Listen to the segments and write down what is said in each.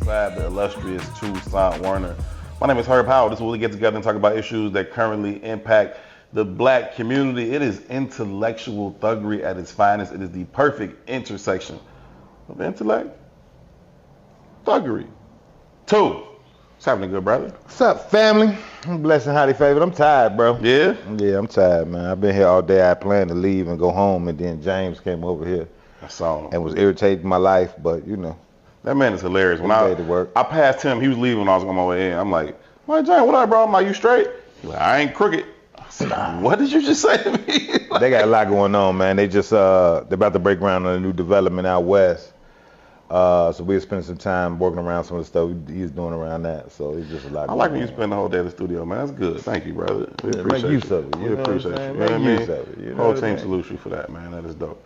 Fab, the illustrious Toussaint Warner. My name is Herb Howell. This is where we get together and talk about issues that currently impact the black community. It is intellectual thuggery at its finest. It is the perfect intersection of intellect, thuggery. Two. What's happening, good brother? What's up, family? I'm blessed and highly favored. I'm tired, bro. Yeah? Yeah, I'm tired, man. I've been here all day. I planned to leave and go home, and then James came over here I saw him. and was irritating my life, but you know. That man is hilarious. When He made it work. I passed him, he was leaving when I was on my way in. I'm like, James, what up, bro? I'm like, you straight? He's like, I ain't crooked. I said, what did you just say to me? They got a lot going on, man. They just they're about to break ground on a new development out west. So we'll spend some time working around some of the stuff he's doing around that. So it's just a lot. I like when you spend the whole day at the studio, man. That's good. Thank you, brother. We Make appreciate use of it. We appreciate you. Make use of it. You know Whole what I team mean? salutes you for that, man. That is dope.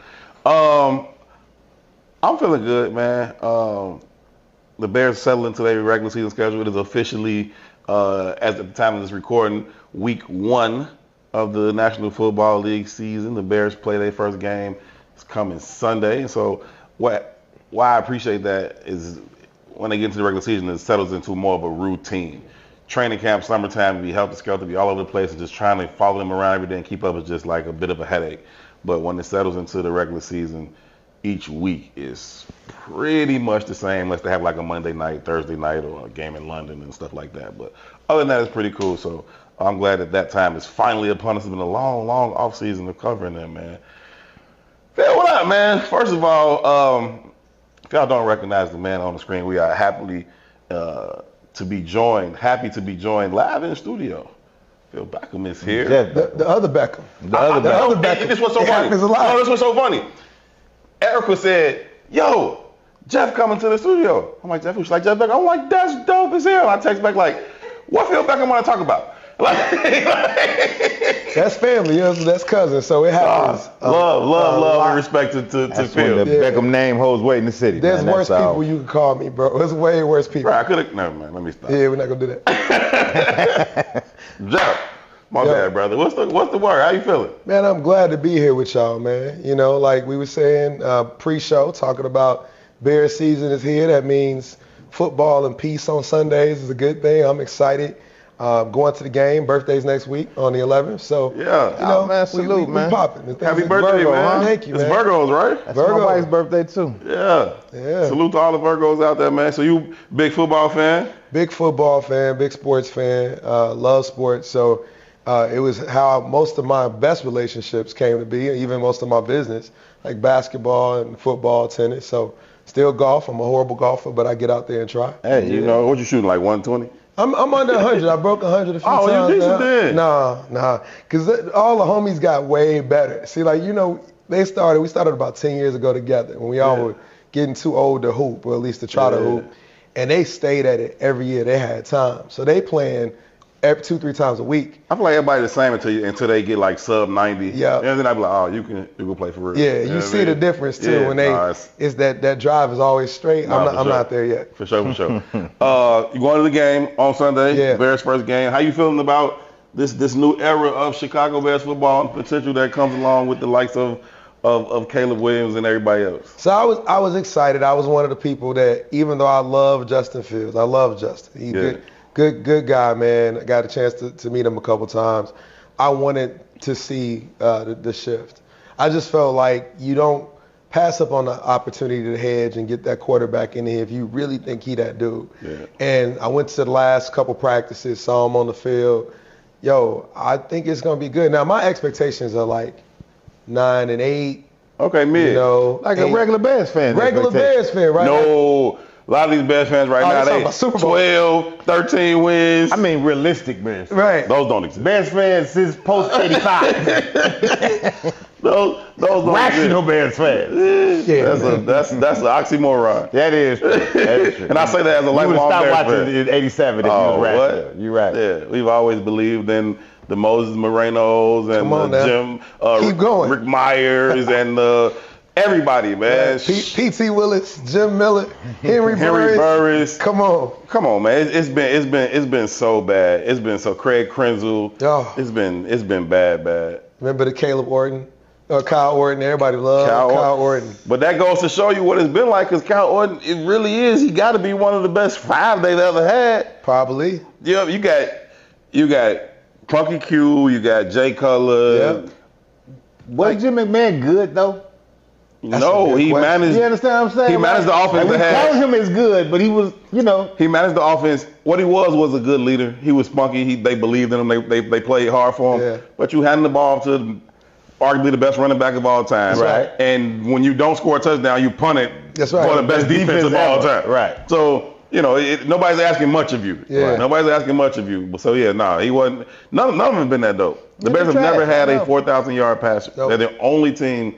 I'm feeling good, man. The Bears settled into their regular season schedule. It is officially, as at the time of this recording, week 1 of the National Football League season. The Bears play their first game. It's coming Sunday. And so why I appreciate that is when they get into the regular season, it settles into more of a routine. Training camp, summertime, be helter-skelter, be all over the place, and just trying to follow them around every day and keep up is just like a bit of a headache. But when it settles into the regular season, each week is pretty much the same, unless they have like a Monday night, Thursday night, or a game in London and stuff like that. But other than that, it's pretty cool. So I'm glad that time is finally upon us. It's been a long, long off season of covering them, man. Phil, what up, man? First of all, if y'all don't recognize the man on the screen, we are happy to be joined live in the studio. Phil Beckham is here. The other Beckham. The other Beckham. This was so It funny. happens a lot. No, this was so funny. Erica said, yo, Jeff coming to the studio. I'm like, Jeff? She's like, Jeff Beckham. I'm like, that's dope as hell. I text back like, what Phil Beckham want to talk about? That's family, that's cousins, so it happens. Love, and respect to That's Phil. when the Beckham name holds weight in the city. There's man. worse That's all. people you can call me, bro. There's way worse people. Right, I could have, never mind, let me stop. Yeah, we're not gonna do that. Jeff, my bad, brother. What's the word? How you feeling? Man, I'm glad to be here with y'all, man. You know, like we were saying pre-show, talking about Bear season is here. That means football and peace on Sundays is a good thing. I'm excited. Going to the game. Birthday's next week on the 11th. So, Yeah. you know, man, salute, we man. popping. Happy birthday, Virgo, man. huh? Thank you, It's man. Virgos, right? That's Virgo. my wife's birthday too. Yeah. Salute to all the Virgos out there, man. So you big football fan? Big football fan, big sports fan, love sports. So it was how most of my best relationships came to be, even most of my business, like basketball and football, tennis. So still golf. I'm a horrible golfer, but I get out there and try. Hey, you know, what you shooting, like 120? I'm under 100. I broke 100 a few Oh, times. you decent now. then. Nah. Because all the homies got way better. See, like, you know, we started about 10 years ago together when we all were getting too old to hoop, or at least to try to hoop. And they stayed at it every year. They had time. So they playing 2-3 times a week. I feel like everybody the same until they get like sub 90. Yeah. And then I be like, oh, you can play for real. Yeah, know you what see I mean? the difference too Yeah, when they it's- it's that drive is always straight. Nah, for I'm sure. not there yet. For sure. You going to the game on Sunday? Yeah. Bears first game. How you feeling about this new era of Chicago Bears football and potential that comes along with the likes of Caleb Williams and everybody else? So I was excited. I was one of the people that, even though I love Justin Fields, I love Justin. He's good guy, man. I got a chance to meet him a couple times. I wanted to see the shift. I just felt like you don't pass up on the opportunity to hedge and get that quarterback in here if you really think he that dude. Yeah. And I went to the last couple practices, saw him on the field. Yo, I think it's gonna be good. Now my expectations are like 9-8. Okay, mid. You know, Like a 8. regular Bears fan. Regular Bears fan, right? No, a lot of these Bears fans right Oh, now, you're talking they about Super Bowl. 12, 13 wins. I mean realistic Bears. Right. Those don't exist. Bears fans since post 85. Those don't Rational exist. Bears fans. Yeah, That's an oxymoron. That is true. That is true. And I say that as a You would lifelong stop Bears watching fan. in 87 if you was rational. You're right. Yeah, we've always believed in the Moses Morenos and Come on now. Jim, Keep going. Rick Myers and everybody, man. P.T. Willis, Jim Miller, Henry Henry Burris. Come on. Come on, man. It's been so bad. It's been so Craig Krenzel. Oh. It's been bad. Remember the Caleb Orton Kyle Orton. Everybody loves Kyle Orton. But that goes to show you what it's been like, because Kyle Orton, it really is. He got to be one of the best 5 they've ever had. Probably. Yeah, you got Punky Q, you got Jay Cutler. Yep. Was Jim McMahon good though? No, he managed. You understand what I'm saying? He managed the offense. Like, we call him as good, but he was, He managed the offense. What he was a good leader. He was spunky. They believed in him. They played hard for him. Yeah. But you handed the ball to arguably the best running back of all time. Right. And when you don't score a touchdown, you punt it That's right. for the best defense of all time. Right. So, nobody's asking much of you. Yeah. Right. Nobody's asking much of you. So, he wasn't. None of them have been that dope. The Bears have never had a 4,000-yard passer. Nope. They're the only team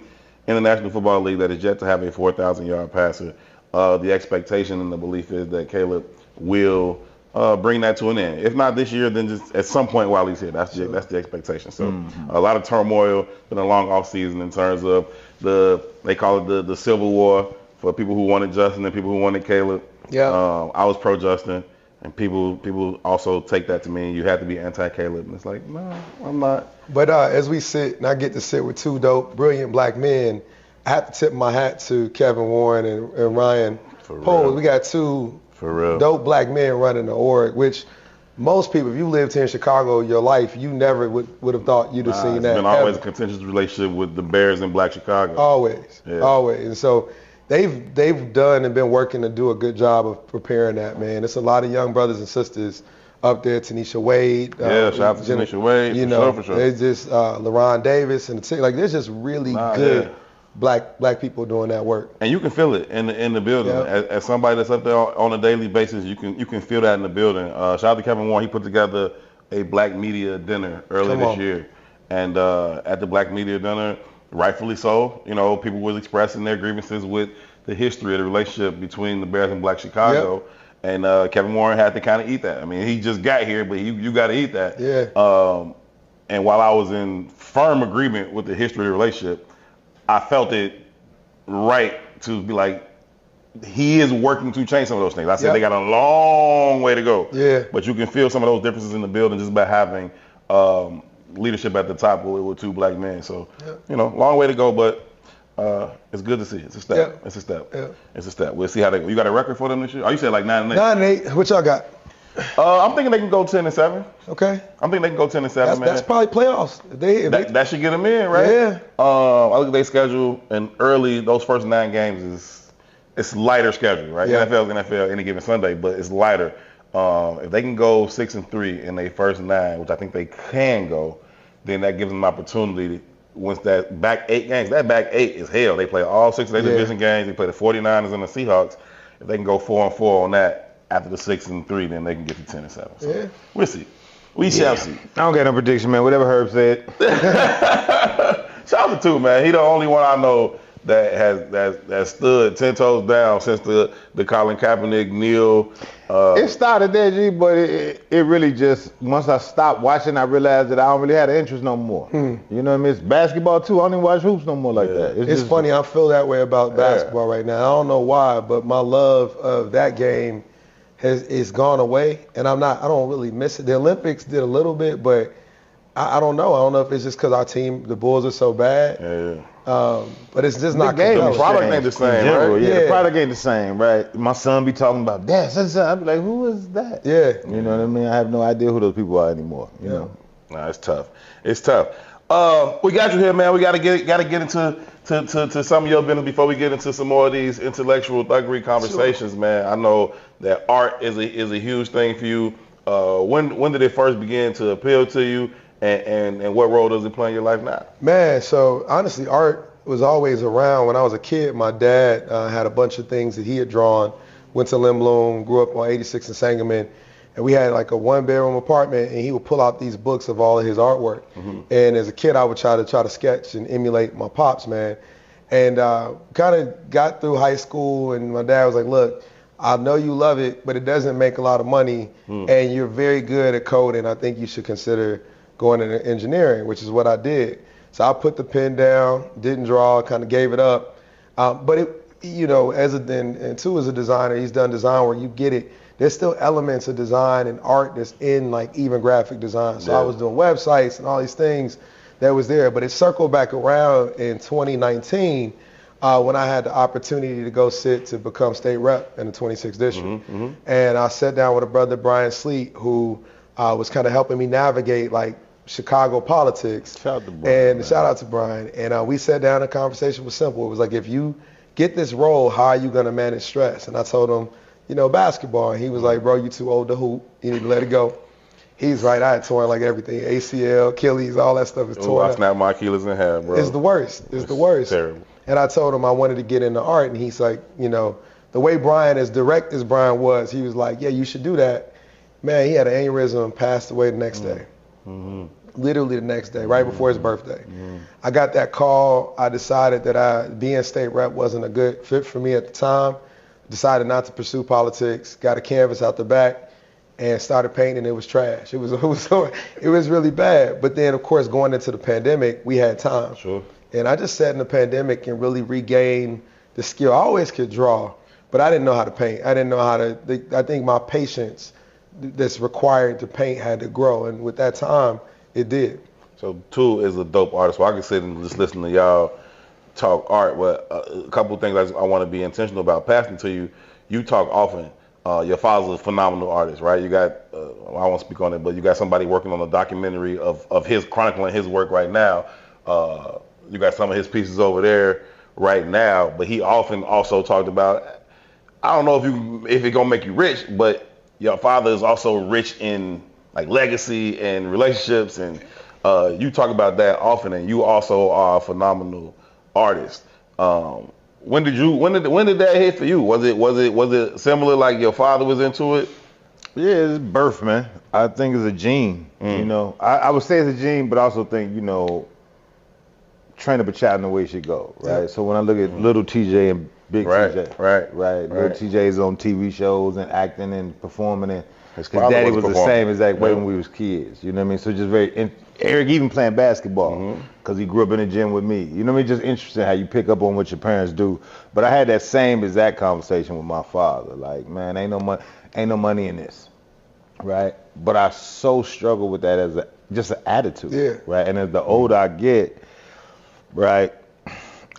in the National Football League that is yet to have a 4,000-yard passer. The expectation and the belief is that Caleb will bring that to an end. If not this year, then just at some point while he's here. That's the expectation. So a lot of turmoil, been a long off season in terms of they call it the Civil War for people who wanted Justin and people who wanted Caleb. Yeah. I was pro Justin, and people also take that to mean you have to be anti-Caleb. And it's like, no, I'm not. But as we sit, and I get to sit with 2 dope, brilliant black men, I have to tip my hat to Kevin Warren and Ryan Poles. We got 2 dope black men running the org, which most people, if you lived here in Chicago your life, you never would have thought you'd have seen that. It's been always a contentious relationship with the Bears and Black Chicago. Always. And so they've done and been working to do a good job of preparing that, man. It's a lot of young brothers and sisters up there. Tanisha Wade. Shout out to Tanisha Wade. For sure. There's just LaRon Davis and there's just really good black people doing that work. And you can feel it in the building. Yep. As somebody that's up there on a daily basis, you can feel that in the building. Shout out to Kevin Warren. He put together a Black Media dinner earlier this year, and at the Black Media dinner, rightfully so, people was expressing their grievances with the history of the relationship between the Bears and Black Chicago. Yep. And Kevin Warren had to kind of eat that. I mean, he just got here, but you got to eat that. Yeah. And while I was in firm agreement with the history of the relationship, I felt it right to be like, he is working to change some of those things. I said they got a long way to go. Yeah. But you can feel some of those differences in the building just by having leadership at the top with 2 black men. So, long way to go, but it's good to see. It's a step. Yep. It's a step. Yep. It's a step. We'll see how they go. You got a record for them this year? Oh, you said like 9-8. 9-8. What y'all got? I'm thinking they can go 10-7. Okay. I'm thinking they can go 10-7, man. That's probably playoffs. That should get them in, right? Yeah. I look at their schedule, and early, those first 9 games it's lighter schedule, right? Yeah. NFL any given Sunday, but it's lighter. If they can go 6-3 in their first 9, which I think they can go, then that gives them an opportunity. Once that back 8 games, that back 8 is hell. They play all 6 of their division games. They play the 49ers and the Seahawks. If they can go 4-4 on that after the 6-3, then they can get to 10-7. So we'll see. We shall see. I don't got no prediction, man. Whatever Herb said. Shout out to 2, man. He the only one I know that stood 10 toes down since the Colin Kaepernick kneel. It started there, G, but it really just, once I stopped watching, I realized that I don't really have an interest no more. You know what I mean? It's basketball too. I don't even watch hoops no more like that. It's just funny. I feel that way about basketball right now. I don't know why, but my love of that game is gone away, and I don't really miss it. The Olympics did a little bit, but I don't know. I don't know if it's just because our team, the Bulls, are so bad. But it's just not game. The product ain't the same, right? Yeah, the product ain't the same, right? My son be talking about that. I'm like, who is that? Yeah. You know what I mean? I have no idea who those people are anymore. You know? Nah, it's tough. It's tough. We got you here, man. We gotta get into some of your business before we get into some more of these intellectual thuggery conversations, man. I know that art is a huge thing for you. When did it first begin to appeal to you, and what role does it play in your life now? Man, so honestly, art was always around. When I was a kid, my dad had a bunch of things that he had drawn. Went to Lynn Bloom, grew up on 86 in Sangamon. And we had like a 1-bedroom apartment, and he would pull out these books of all of his artwork. And as a kid, I would try to sketch and emulate my pops, man. And kind of got through high school, and my dad was like, look, I know you love it, but it doesn't make a lot of money, and you're very good at coding. I think you should consider going into engineering, which is what I did. So I put the pen down, didn't draw, kind of gave it up. But it, you know, as a designer, he's done design work, you get it. There's still elements of design and art that's in like even graphic design. So I was doing websites and all these things. that was there. But it circled back around in 2019 when I had the opportunity to go sit to become state rep in the 26th district. And I sat down with a brother, Brian Sleet, who was kind of helping me navigate like Chicago politics. Shout out to Brian. And shout out to Brian. And we sat down and the conversation was simple. It was like, if you get this role, how are you going to manage stress? And I told him, basketball. And he was like, bro, you too old to hoop. You need to let it go. He's right. I had torn like everything. ACL, Achilles, all that stuff is torn. I snapped my Achilles in half, bro. It's the worst. It's the worst. Terrible. And I told him I wanted to get into art. And he's like, the way Brian, as direct as Brian was, he was like, yeah, you should do that. Man, he had an aneurysm and passed away the next day. Literally the next day, right before his birthday. I got that call. I decided that being state rep wasn't a good fit for me at the time. Decided not to pursue politics. Got a canvas out the back and started painting. It was trash. It was really bad. But then, of course, going into the pandemic, we had time. Sure. And I just sat in the pandemic and really regained the skill. I always could draw, but I didn't know how to paint. I didn't know how to. I think my patience that's required to paint had to grow, and with that time, it did. So two is a dope artist. So I can sit and just listen to y'all talk art. But a couple of things I want to be intentional about passing to you. You talk often. Your father's a phenomenal artist, right? You got, I won't speak on it, but you got somebody working on a documentary of his chronicling his work right now. You got some of his pieces over there right now. But he often also talked about, I don't know if it's gonna make you rich, but your father is also rich in like legacy and relationships, and you talk about that often. And you also are a phenomenal artist. When did that hit for you? Was it similar, like your father was into it? Yeah, it's birth, man. I think it's a gene. I would say it's a gene, but I also think train up a child in the way it should go, right? Yeah. So when I look at little TJ and big TJ, right. Little TJ's on TV shows and acting and performing, and his daddy was the same exact way when we was kids. You know what I mean? So just Eric even playing basketball because he grew up in the gym with me. You know what I mean? Just interesting how you pick up on what your parents do. But I had that same exact conversation with my father. Like, man, ain't no money in this, right? But I so struggle with that as just an attitude, right? And as the older I get, right,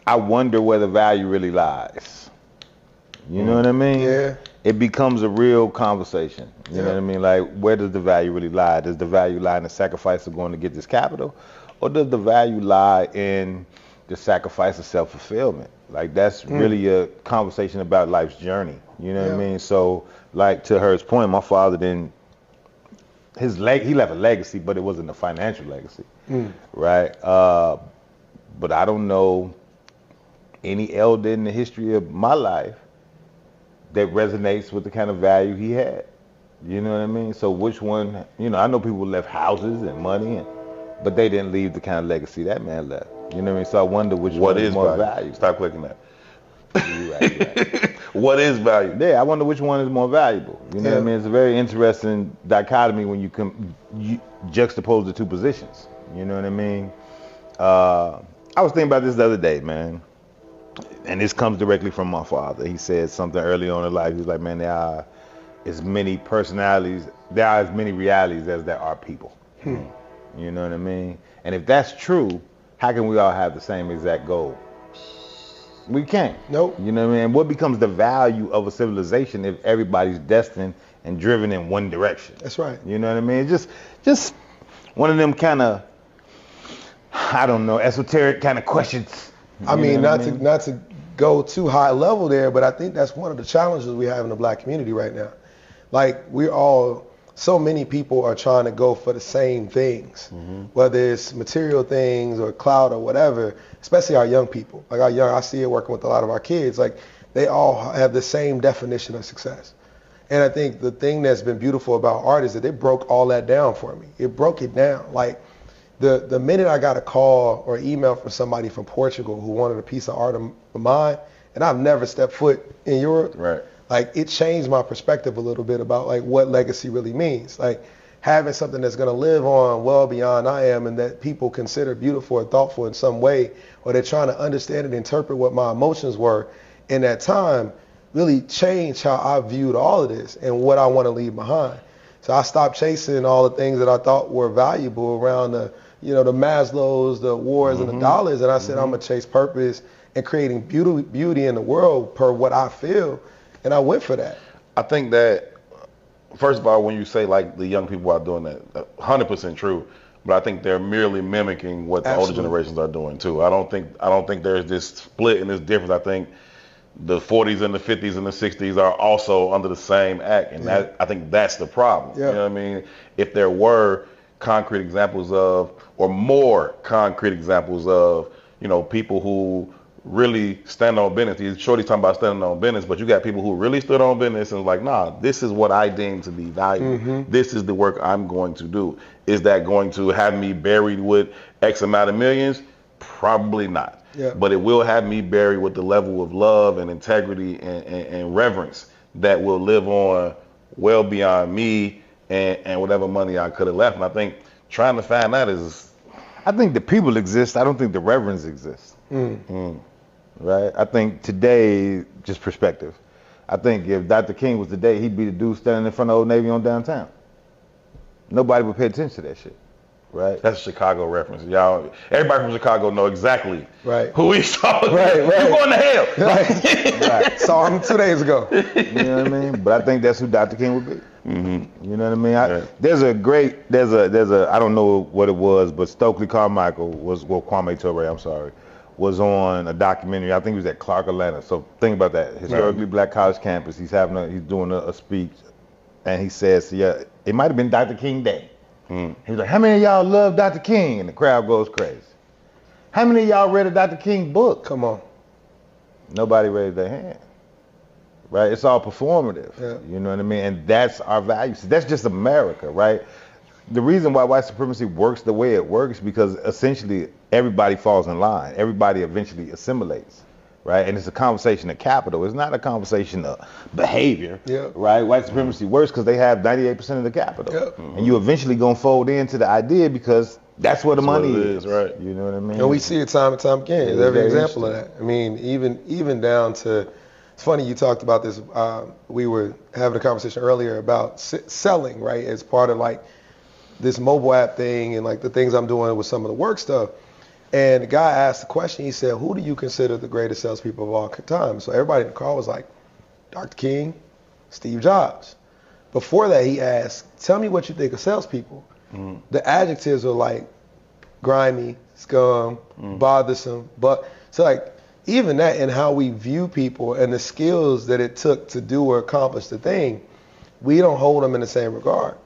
I wonder where the value really lies. You know what I mean? Yeah. It becomes a real conversation. You know what I mean? Like, where does the value really lie? Does the value lie in the sacrifice of going to get this capital? Or does the value lie in the sacrifice of self-fulfillment? Like, that's really a conversation about life's journey. You know what I mean? So, like, to Her's point, my father didn't, he left a legacy, but it wasn't a financial legacy, right? But I don't know any elder in the history of my life that resonates with the kind of value he had. You know what I mean? So which one, I know people left houses and money, but they didn't leave the kind of legacy that man left. You know what I mean? So I wonder which one is more valuable. Stop clicking that. You're right. What is value? Yeah, I wonder which one is more valuable. You know what I mean? It's a very interesting dichotomy when you juxtapose the two positions. You know what I mean? I was thinking about this the other day, man. And this comes directly from my father. He said something early on in life. He was like, man, there are as many realities as there are people. You know what I mean? And if that's true, how can we all have the same exact goal? We can't. Nope. You know what I mean? What becomes the value of a civilization if everybody's destined and driven in one direction? That's right. You know what I mean? Just one of them kind of, I don't know, esoteric kind of questions. I mean, not to go too high level there, but I think that's one of the challenges we have in the black community right now. Like, so many people are trying to go for the same things, whether it's material things or clout or whatever, especially our young people. Like I see it working with a lot of our kids, like they all have the same definition of success. And I think the thing that's been beautiful about art is that they broke all that down for me. It broke it down. Like the minute I got a call or email from somebody from Portugal who wanted a piece of art of mine, and I've never stepped foot in Europe, right. Like it changed my perspective a little bit about like what legacy really means. Like having something that's going to live on well beyond I am and that people consider beautiful or thoughtful in some way, or they're trying to understand and interpret what my emotions were in that time, really changed how I viewed all of this and what I want to leave behind. So I stopped chasing all the things that I thought were valuable around the the Maslows, the awards, and the dollars. And I said, I'm going to chase purpose and creating beauty in the world per what I feel. And I went for that. I think that, first of all, when you say like the young people are doing that, 100% true. But I think they're merely mimicking what the older generations are doing too. I don't think there's this split and this difference. I think the 40s and the 50s and the 60s are also under the same act, and I think that's the problem. Yeah. You know what I mean? If there were concrete examples of, or more concrete examples of, people who really stand on business. Shorty's talking about standing on business, but you got people who really stood on business and was like, nah, this is what I deem to be valuable. This is the work I'm going to do. Is that going to have me buried with X amount of millions? Probably not. Yeah. But it will have me buried with the level of love and integrity and reverence that will live on well beyond me and whatever money I could have left. And I think trying to find that is... I think the people exist. I don't think the reverence exists. Right? I think today, just perspective, I think if Dr. King was today, he'd be the dude standing in front of Old Navy on downtown. Nobody would pay attention to that shit. Right? That's a Chicago reference. Y'all, everybody from Chicago know exactly who he's talking about. Right. You're going to hell. Right. Saw him 2 days ago. You know what I mean? But I think that's who Dr. King would be. You know what I mean? There's a I don't know what it was, but Stokely Carmichael Kwame Ture, I'm sorry, was on a documentary. I think he was at Clark, Atlanta. So think about that. Historically black college campus. He's doing a speech, and he says, it might have been Dr. King Day. He was like, how many of y'all love Dr. King? And the crowd goes crazy. How many of y'all read a Dr. King book? Come on. Nobody raised their hand. Right? It's all performative. Yeah. You know what I mean? And that's our values. That's just America, right? The reason why white supremacy works the way it works because essentially everybody falls in line. Everybody eventually assimilates. Right? And it's a conversation of capital. It's not a conversation of behavior. Yeah. Right? White supremacy works because they have 98% of the capital. Yeah. And you eventually gonna fold into the idea because that's where the money is. Right. You know what I mean? And we see it time and time again. It's There's every very example of that. I mean, even down to, it's funny you talked about this. We were having a conversation earlier about selling, right? As part of like this mobile app thing and like the things I'm doing with some of the work stuff. And the guy asked the question, he said, who do you consider the greatest salespeople of all time? So everybody in the call was like, Dr. King, Steve Jobs. Before that, he asked, tell me what you think of salespeople. The adjectives are like grimy, scum, bothersome. But so like even that and how we view people and the skills that it took to do or accomplish the thing, we don't hold them in the same regard.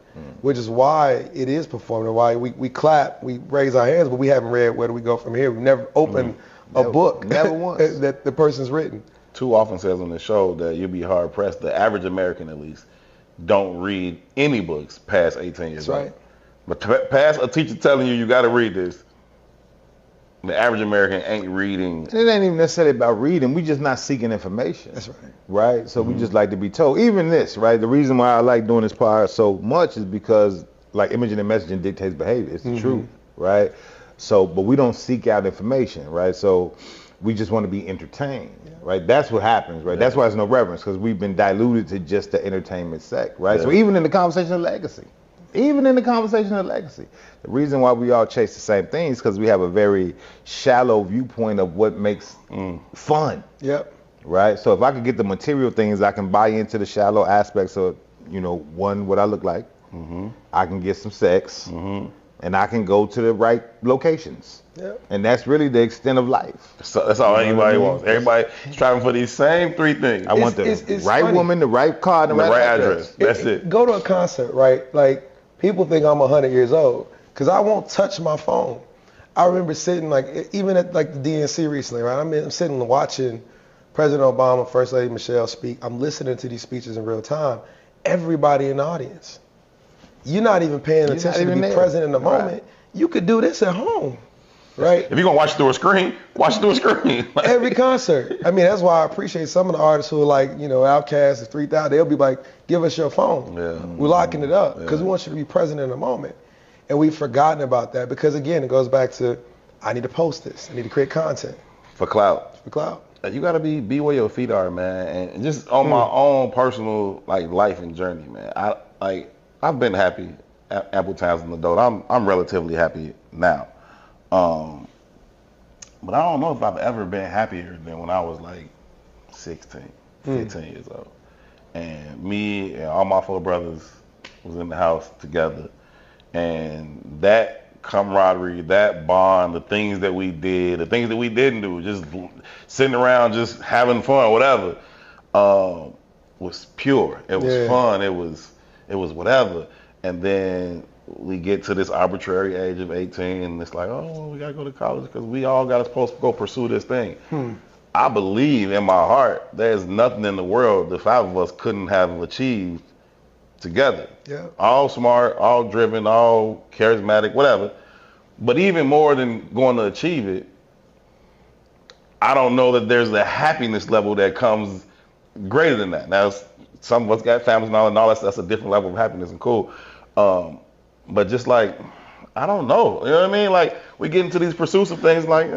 Which is why it is performative, why we clap, we raise our hands, but we haven't read where do we go from here. We've never opened a book never once. that the person's written. Too often says on the show that you'll be hard pressed, the average American at least, don't read any books past 18 years old. Right. But past a teacher telling you got to read this, the average American ain't reading. It ain't even necessarily about reading. We just not seeking information. That's right. Right? So we just like to be told. Even this, right? The reason why I like doing this part so much is because like imaging and messaging dictates behavior. It's the truth, right? So, but we don't seek out information, right? So we just want to be entertained, right? That's what happens, right? That's why there's no reverence because we've been diluted to just the entertainment sect, right? So even in the conversation of legacy, the reason why we all chase the same things because we have a very shallow viewpoint of what makes fun. Yep. Right? So if I could get the material things, I can buy into the shallow aspects of, one, what I look like. I can get some sex. And I can go to the right locations. Yep. And that's really the extent of life. So that's all anybody wants. Everybody's striving for these same three things. I want the right funny. Woman, the right car, and the right address. That's it. Go to a concert, right? Like, people think I'm 100 years old because I won't touch my phone. I remember sitting, like, even at like the DNC recently, right? I'm sitting watching President Obama, First Lady Michelle speak. I'm listening to these speeches in real time. Everybody in the audience. You're not even paying attention to be present in the moment. Right. You could do this at home, right? If you're going to watch it through a screen, watch it through a screen. Every concert. I mean, that's why I appreciate some of the artists who are like, Outkast, 3,000, they'll be like, give us your phone. Yeah. We're locking it up because we want you to be present in the moment. And we've forgotten about that because, again, it goes back to, I need to post this. I need to create content. For clout. You got to be where your feet are, man. And just on my own personal life and journey, man. I've been happy ample time as an adult. I'm relatively happy now. But I don't know if I've ever been happier than when I was like 16, 15 years old. And me and all my 4 brothers was in the house together. And that camaraderie, that bond, the things that we did, the things that we didn't do, just sitting around, just having fun, whatever, was pure. It was fun. It was whatever. And then we get to this arbitrary age of 18, and it's like, oh, well, we gotta go to college because we all got supposed to go pursue this thing. I believe in my heart there's nothing in the world the 5 of us couldn't have achieved together. Yeah. All smart, all driven, all charismatic, whatever. But even more than going to achieve it, I don't know that there's a happiness level that comes greater than that. Now, some of us got families and all that's a different level of happiness and cool. But just like, I don't know. You know what I mean? Like, we get into these pursuits of things like,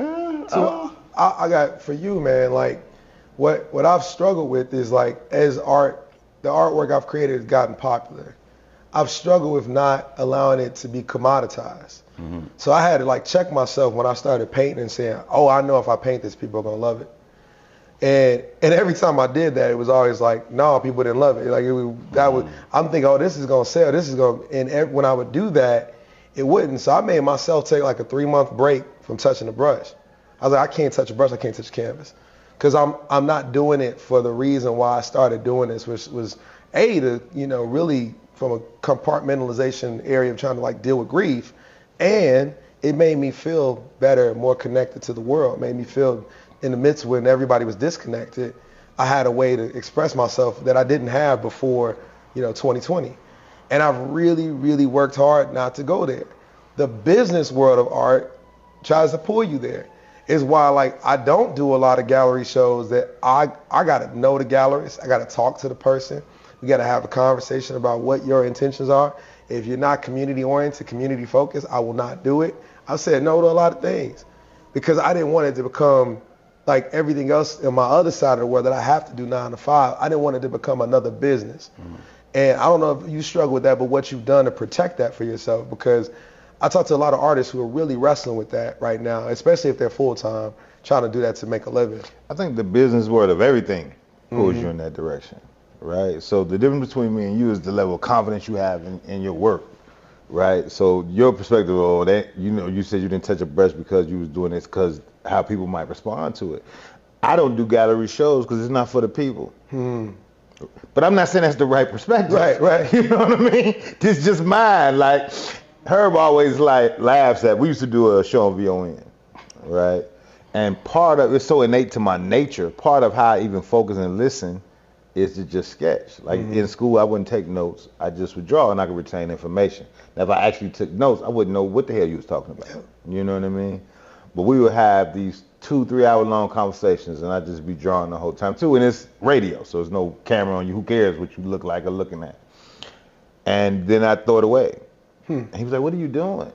I got, for you, man, like, what I've struggled with is, like, as the artwork I've created has gotten popular. I've struggled with not allowing it to be commoditized. So I had to, like, check myself when I started painting and saying, oh, I know if I paint this, people are going to love it. And every time I did that, it was always like, no, people didn't love it. Like, I'm thinking, oh, this is going to sell. This is going to, and when I would do that, it wouldn't. So I made myself take like a 3-month break from touching the brush. I was like, I can't touch a brush, I can't touch canvas. Because I'm not doing it for the reason why I started doing this, which was to, really from a compartmentalization area of trying to like deal with grief. And it made me feel better, more connected to the world. It made me feel in the midst when everybody was disconnected, I had a way to express myself that I didn't have before, 2020. And I've really, really worked hard not to go there. The business world of art tries to pull you there. Is why, like, I don't do a lot of gallery shows that I got to know the gallerist. I got to talk to the person. We got to have a conversation about what your intentions are. If you're not community oriented, community focused, I will not do it. I said no to a lot of things because I didn't want it to become like everything else in my other side of the world that I have to do 9 to 5. I didn't want it to become another business. And I don't know if you struggle with that, but what you've done to protect that for yourself, because I talk to a lot of artists who are really wrestling with that right now, especially if they're full-time, trying to do that to make a living. I think the business world of everything pulls you in that direction, right? So the difference between me and you is the level of confidence you have in your work, right? So your perspective of that, you said you didn't touch a brush because you was doing this because how people might respond to it. I don't do gallery shows because it's not for the people. But I'm not saying that's the right perspective. Right. You know what I mean? This is just mine. Like, Herb always laughs at, we used to do a show on VON, right? And part of it's so innate to my nature, part of how I even focus and listen is to just sketch. Like in school, I wouldn't take notes. I just would draw and I could retain information. Now, if I actually took notes, I wouldn't know what the hell you was talking about. You know what I mean? But we would have these 2-3 hour long conversations and I'd just be drawing the whole time too. And it's radio, so there's no camera on you. Who cares what you look like or looking at? And then I'd throw it away. And he was like, what are you doing?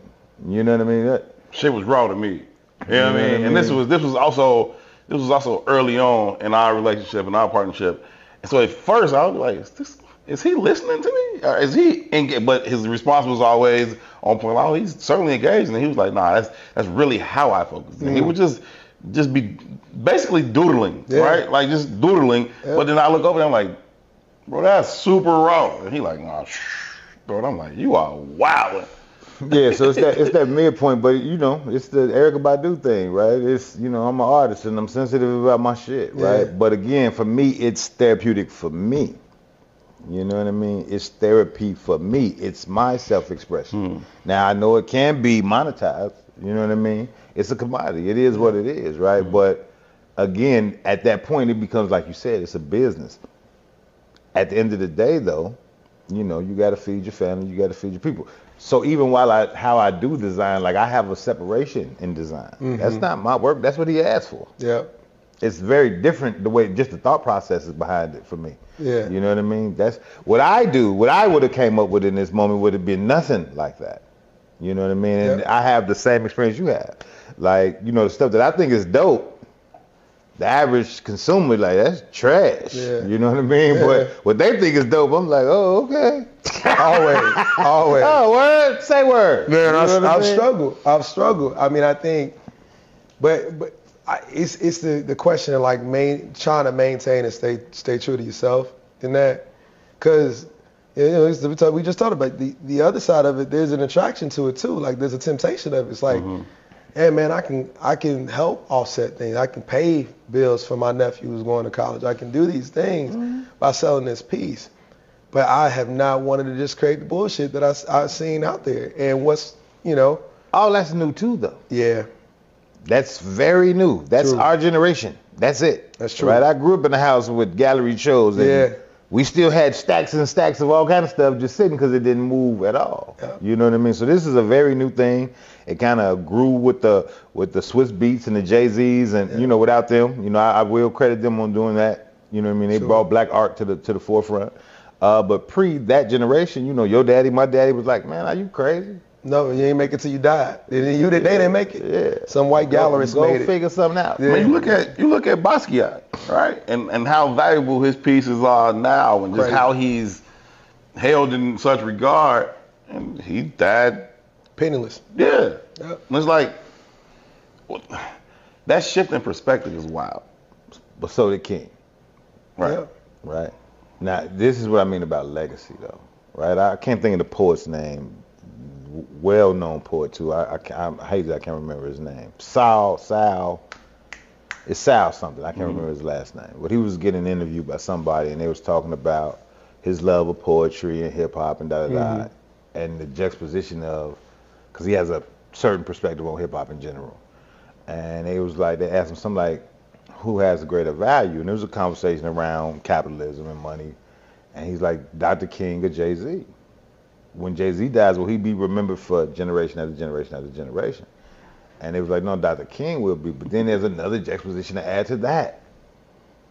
You know what I mean? Shit was raw to me. You know what I mean? And this was also early on in our relationship and our partnership. And so at first I was like, is he listening to me? Or is he engaged? But his response was always on point. Oh, he's certainly engaged. And he was like, nah, that's really how I focus. And he would just be basically doodling, right? Like just doodling. But then I look over and I'm like, bro, that's super raw. And he like, nah, bro. And I'm like, you are wilding. Yeah, so it's that midpoint, but it's the Erykah Badu thing, right? It's I'm an artist and I'm sensitive about my shit, right? But again, for me, it's therapeutic for me. You know what I mean? It's therapy for me. It's my self-expression. Now I know it can be monetized. You know what I mean? It's a commodity. It is what it is, right? But again, at that point, it becomes like you said, it's a business. At the end of the day, though, you got to feed your family, you got to feed your people. So even how I do design, like I have a separation in design. That's not my work. That's what he asked for. Yeah. It's very different the way just the thought process is behind it for me. Yeah. You know what I mean? That's what I do. What I would have came up with in this moment would have been nothing like that. You know what I mean? And I have the same experience you have. Like, the stuff that I think is dope, the average consumer, like, that's trash. Yeah. You know what I mean? Yeah. But what they think is dope, I'm like, oh, okay. Always. Oh, word? Say word. Man, You know what I I've mean? struggled. I mean, I think, it's the question of like trying to maintain and stay true to yourself in that, because we just talked about the other side of it. There's an attraction to it too. Like there's a temptation of it. It's like, hey man, I can help offset things. I can pay bills for my nephew who's going to college. I can do these things by selling this piece. But I have not wanted to just create the bullshit that I've seen out there. And what's, All that's new too, though. Yeah. That's very new. That's True. our generation. That's it. That's true. Right? I grew up in a house with gallery shows. And we still had stacks and stacks of all kind of stuff just sitting because it didn't move at all. Yeah. You know what I mean? So this is a very new thing. It kind of grew with the Swiss Beats and the Jay-Z's and, without them, I will credit them on doing that. You know what I mean? They brought black art to the forefront. But pre that generation, your daddy, my daddy was like, man, are you crazy? No, you ain't make it till you died. They didn't make it. Yeah. Some white gallerist made it. Go figure something out. Yeah. I mean, you look at Basquiat, right? And how valuable his pieces are now, and just how he's held in such regard. And he died penniless. Yeah. Yep. And it's like that shift in perspective is wild. But so did King. Right. Yeah. Right. Now, this is what I mean about legacy, though. Right. I can't think of the poet's name. Well-known poet too. I hate that I can't remember his name. Sal. It's Sal something. I can't remember his last name. But he was getting interviewed by somebody, and they was talking about his love of poetry and hip hop and da. And the juxtaposition of, because he has a certain perspective on hip hop in general. And they asked him something like, who has a greater value? And there was a conversation around capitalism and money. And he's like, Dr. King or Jay-Z. When Jay-Z dies, will he be remembered for generation after generation after generation? And it was like, no, Dr. King will be. But then there's another juxtaposition to add to that.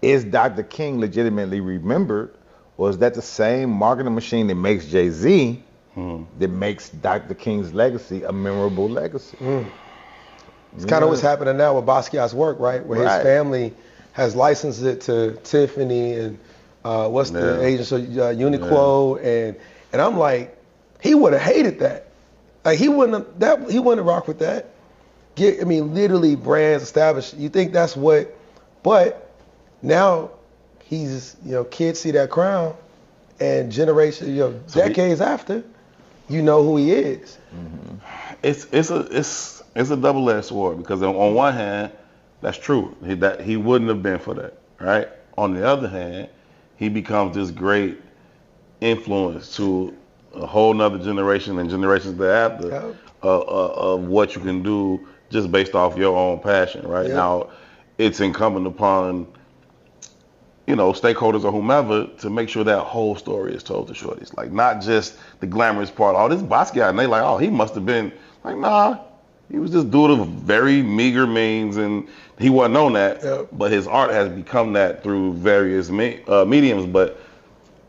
Is Dr. King legitimately remembered, or is that the same marketing machine that makes Jay-Z that makes Dr. King's legacy a memorable legacy? It's kind of what's happening now with Basquiat's work, right? Where his family has licensed it to Tiffany and the agent, Uniqlo, and I'm like, he would have hated that. Like he wouldn't rock with that. Literally brands established. You think that's what? But now he's, kids see that crown, and generation, decades after, you know who he is. It's a double-edged sword, because on one hand, that's true. He wouldn't have been for that, right? On the other hand, he becomes this great influence to a whole nother generation and generations thereafter of what you can do just based off your own passion, right? Now, it's incumbent upon, stakeholders or whomever to make sure that whole story is told to shorties. Like, not just the glamorous part. Oh, this Basquiat, and they like, oh, he must have been, like, nah, he was just dude of very meager means, and he wasn't known that, but his art has become that through various mediums, But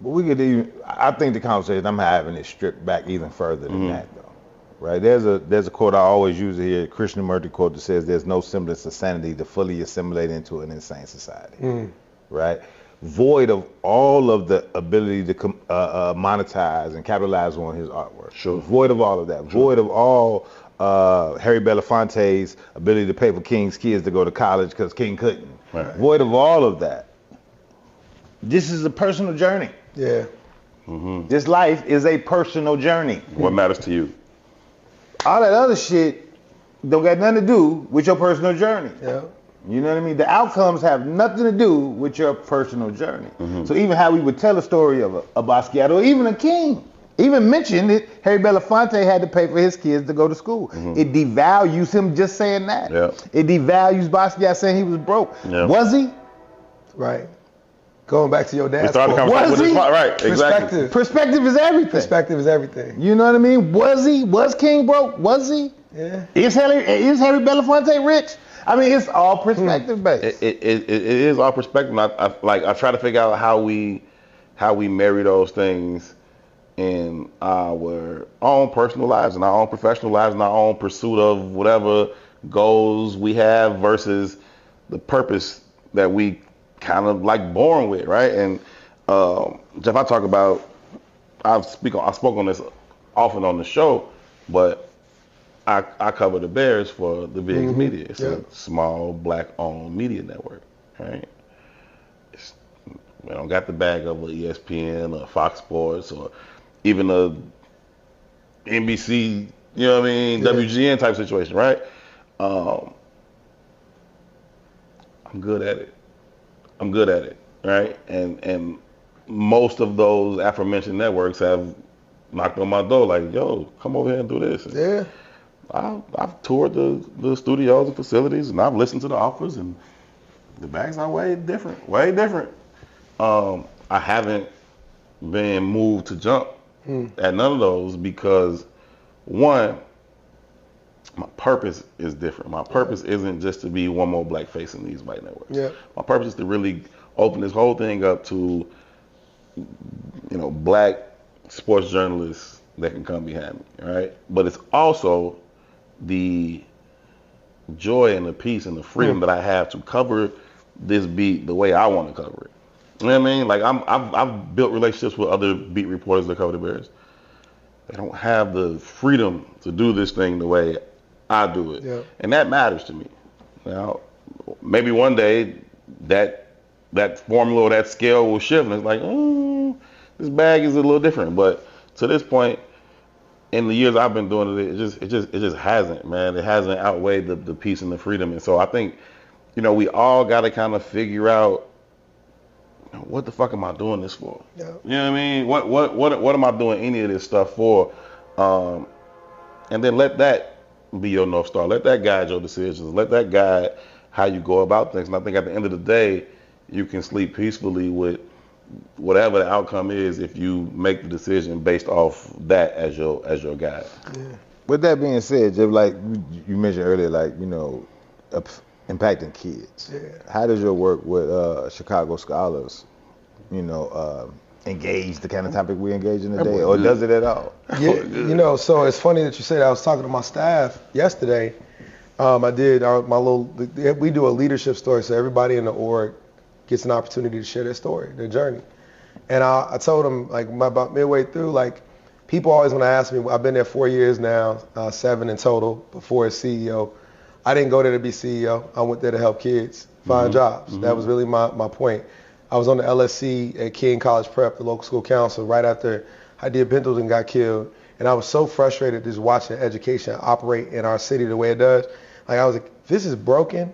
we could I think the conversation I'm having is stripped back even further than that, though. Right? There's a quote I always use here, a Krishnamurti quote that says, "There's no semblance of sanity to fully assimilate into an insane society." Right? Void of all of the ability to monetize and capitalize on his artwork. Sure. Void of all of that. Sure. Void of all Harry Belafonte's ability to pay for King's kids to go to college because King couldn't. Right. Void of all of that. This is a personal journey. Yeah. This life is a personal journey. What matters to you? All that other shit don't got nothing to do with your personal journey. Yeah. You know what I mean? The outcomes have nothing to do with your personal journey. So even how we would tell a story of a Basquiat or even a King, even mention that Harry Belafonte had to pay for his kids to go to school. It devalues him just saying that. Yeah. It devalues Basquiat saying he was broke. Yeah. Was he? Right. Going back to your dad's We started the quote. conversation with Was he? right, exactly. Perspective is everything. Perspective is everything. You know what I mean? Was he? Was King broke? Was he? Yeah. Is Harry Belafonte rich? I mean, it's all perspective based. It is our perspective. I try to figure out how we marry those things in our own personal lives and our own professional lives and our own pursuit of whatever goals we have versus the purpose that we kind of like born with, right? And Jeff, I spoke on this often on the show, but I cover the Bears for the Biggs Media. It's a small black-owned media network, right? We don't got the bag of a ESPN or Fox Sports or even a NBC, you know what I mean, WGN type situation, right? I'm good at it. Right? And most of those aforementioned networks have knocked on my door like, yo, come over here and do this. And I've toured the studios and facilities, and I've listened to the offers, and the bags are way different. I haven't been moved to jump at none of those because, one, my purpose is different. My purpose isn't just to be one more black face in these white networks. My purpose is to really open this whole thing up to, black sports journalists that can come behind me, right? But it's also the joy and the peace and the freedom that I have to cover this beat the way I want to cover it. You know what I mean? Like I've built relationships with other beat reporters that cover the Bears. They don't have the freedom to do this thing the way I do it, and that matters to me. Now, maybe one day that formula or that scale will shift, and it's like, this bag is a little different. But to this point, in the years I've been doing it, it just hasn't, man. It hasn't outweighed the peace and the freedom. And so I think, we all got to kind of figure out, what the fuck am I doing this for? You know what I mean? What am I doing any of this stuff for? And then let that be your North Star. Let that guide your decisions. Let that guide how you go about things. And I think at the end of the day, you can sleep peacefully with whatever the outcome is if you make the decision based off that as your guide. With that being said, Jeff, like you mentioned earlier, impacting kids. How does your work with Chicago Scholars, engage the kind of topic we engage in today, or does it at all? So it's funny that you say that. I was talking to my staff yesterday. I did we do a leadership story, so everybody in the org gets an opportunity to share their story, their journey. And I told them, about midway through, people always want to ask me, I've been there 4 years now, 7 in total, before as CEO. I didn't go there to be CEO. I went there to help kids find jobs. That was really my point. I was on the LSC at King College Prep, the local school council, right after Hadia Pendleton got killed. And I was so frustrated just watching education operate in our city the way it does. I was like, this is broken,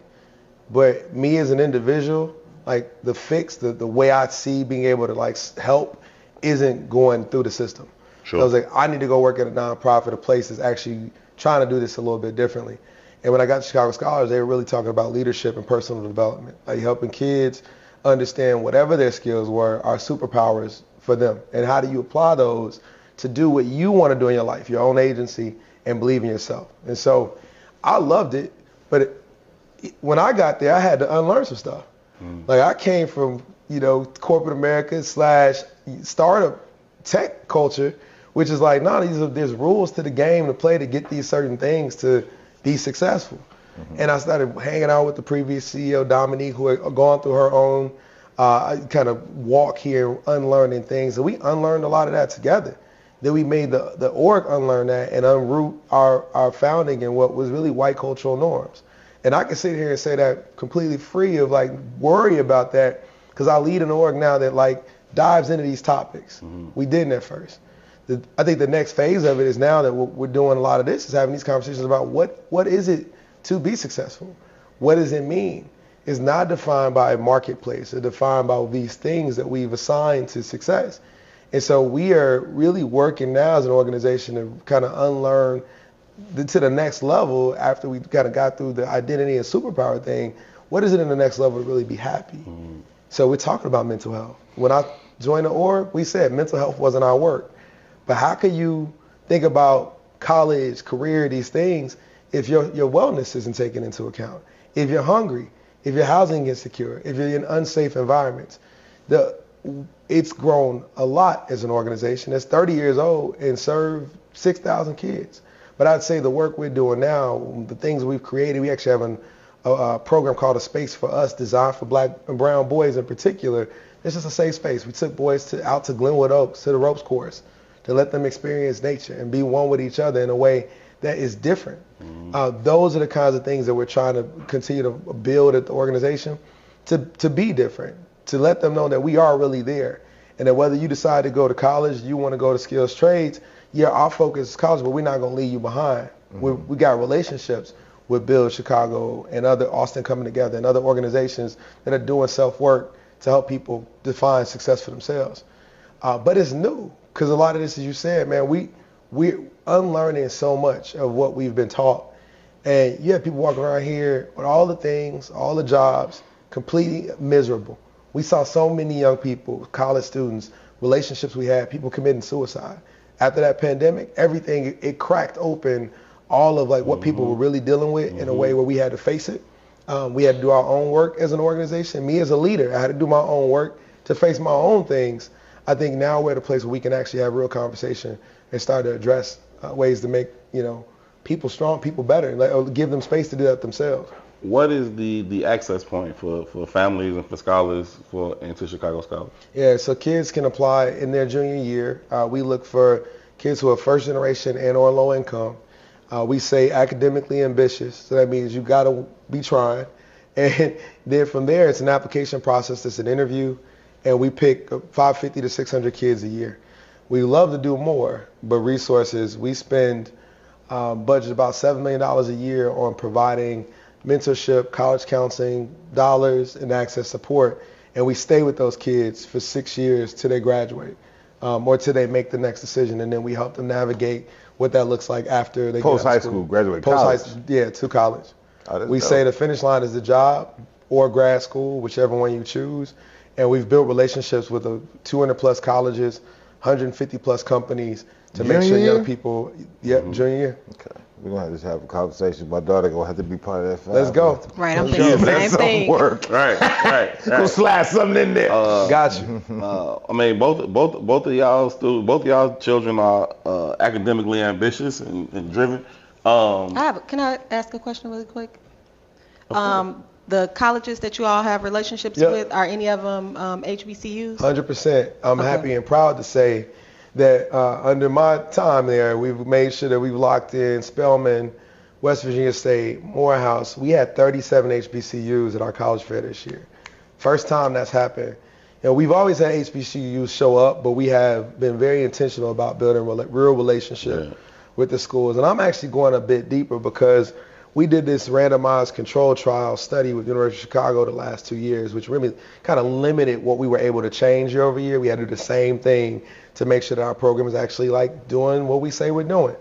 but me as an individual, the fix, the way I see being able to help isn't going through the system. So I was like, I need to go work at a nonprofit, a place that's actually trying to do this a little bit differently. And when I got to Chicago Scholars, they were really talking about leadership and personal development, helping kids understand whatever their skills were are superpowers for them. And how do you apply those to do what you want to do in your life, your own agency, and believe in yourself. And so I loved it, but when I got there, I had to unlearn some stuff. I came from, corporate America / startup tech culture, which is there's rules to the game to play to get these certain things to be successful. And I started hanging out with the previous CEO, Dominique, who had gone through her own kind of walk here, unlearning things. And we unlearned a lot of that together. Then we made the org unlearn that and unroot our founding in what was really white cultural norms. And I can sit here and say that completely free of worry about that, because I lead an org now that dives into these topics. We didn't at first. I think the next phase of it is now that we're doing a lot of this is having these conversations about what is it to be successful? What does it mean? It's not defined by a marketplace. It's defined by these things that we've assigned to success. And so we are really working now as an organization to kind of unlearn to the next level after we kind of got through the identity and superpower thing. What is it in the next level to really be happy? So we're talking about mental health. When I joined the org, we said mental health wasn't our work. But how can you think about college, career, these things, if your wellness isn't taken into account, if you're hungry, if your housing is insecure, if you're in unsafe environments? It's grown a lot as an organization that's 30 years old and served 6,000 kids. But I'd say the work we're doing now, the things we've created, we actually have a program called A Space for Us, designed for black and brown boys in particular. It's just a safe space. We took boys out to Glenwood Oaks, to the ropes course, to let them experience nature and be one with each other in a way that is different. Those are the kinds of things that we're trying to continue to build at the organization, to be different, to let them know that we are really there, and that whether you decide to go to college, you want to go to skills trades, yeah, our focus is college, but we're not going to leave you behind. We got relationships with Build Chicago and other Austin Coming Together and other organizations that are doing self-work to help people define success for themselves. But it's new, because a lot of this, as you said, man, we're unlearning so much of what we've been taught. And you have people walking around here with all the things, all the jobs, completely miserable. We saw so many young people, college students, relationships we had, people committing suicide. After that pandemic, everything, it cracked open all of like what people were really dealing with in a way where we had to face it. We had to do our own work as an organization. Me as a leader, I had to do my own work to face my own things. I think now we're at a place where we can actually have real conversation and start to address ways to make, people strong, people better, or give them space to do that themselves. What is the access point for families and for scholars into Chicago Scholars? Yeah, so kids can apply in their junior year. We look for kids who are first generation and or low income. We say academically ambitious, so that means you got to be trying. And then from there, it's an application process. It's an interview, and we pick 550 to 600 kids a year. We love to do more, but resources, we spend budget about $7 million a year on providing mentorship, college counseling, dollars, and access support. And we stay with those kids for 6 years till they graduate, or till they make the next decision. And then we help them navigate what that looks like after they post get out high of school, graduate college. Yeah, to college. Oh, We dope. say the finish line is the job or grad school, whichever one you choose. And we've built relationships with 200 plus colleges, 150 plus companies to make sure young people, junior year. Okay. We're going to just have a conversation. My daughter going to have to be part of that. Let's go. Right, I'm thinking the same thing. Work. Right. Go slide something in there. Got you. I mean, both of y'all children are academically ambitious and driven. Can I ask a question really quick? The colleges that you all have relationships with, are any of them HBCUs? 100%. I'm happy and proud to say that under my time there, we've made sure that we've locked in Spelman, West Virginia State, Morehouse. We had 37 HBCUs at our college fair this year. First time that's happened. We've always had HBCUs show up, but we have been very intentional about building real relationship with the schools. And I'm actually going a bit deeper because we did this randomized control trial study with the University of Chicago the last 2 years, which really kind of limited what we were able to change year over year. We had to do the same thing to make sure that our program is actually like doing what we say we're doing.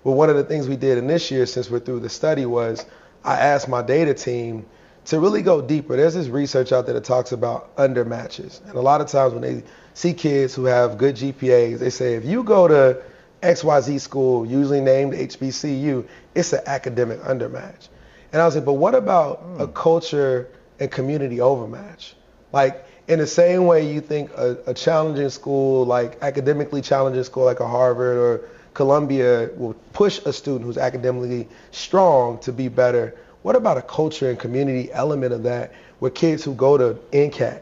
But one of the things we did in this year, since we're through the study, was I asked my data team to really go deeper. There's this research out there that talks about undermatches. And a lot of times when they see kids who have good GPAs, they say, if you go to XYZ school, usually named HBCU, it's an academic undermatch. And I was like, but what about a culture and community overmatch? Like, in the same way you think a challenging school, like academically challenging school like a Harvard or Columbia will push a student who's academically strong to be better, what about a culture and community element of that where kids who go to NCAT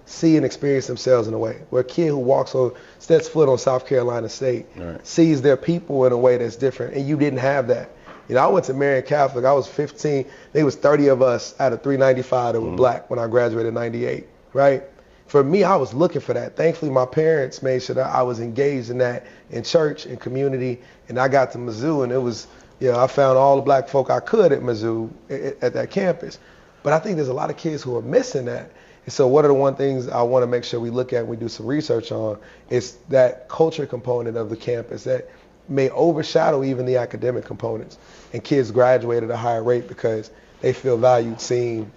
see and experience themselves in a way, where a kid who steps foot on South Carolina State sees their people in a way that's different, and you didn't have that. I went to Marian Catholic. I was 15. There was 30 of us out of 395 that were black when I graduated in 98, right? For me, I was looking for that. Thankfully, my parents made sure that I was engaged in that in church and community, and I got to Mizzou, and it was, I found all the black folk I could at Mizzou at that campus. But I think there's a lot of kids who are missing that. And so one of the one things I want to make sure we look at and we do some research on is that culture component of the campus that may overshadow even the academic components. And kids graduate at a higher rate because they feel valued, seen,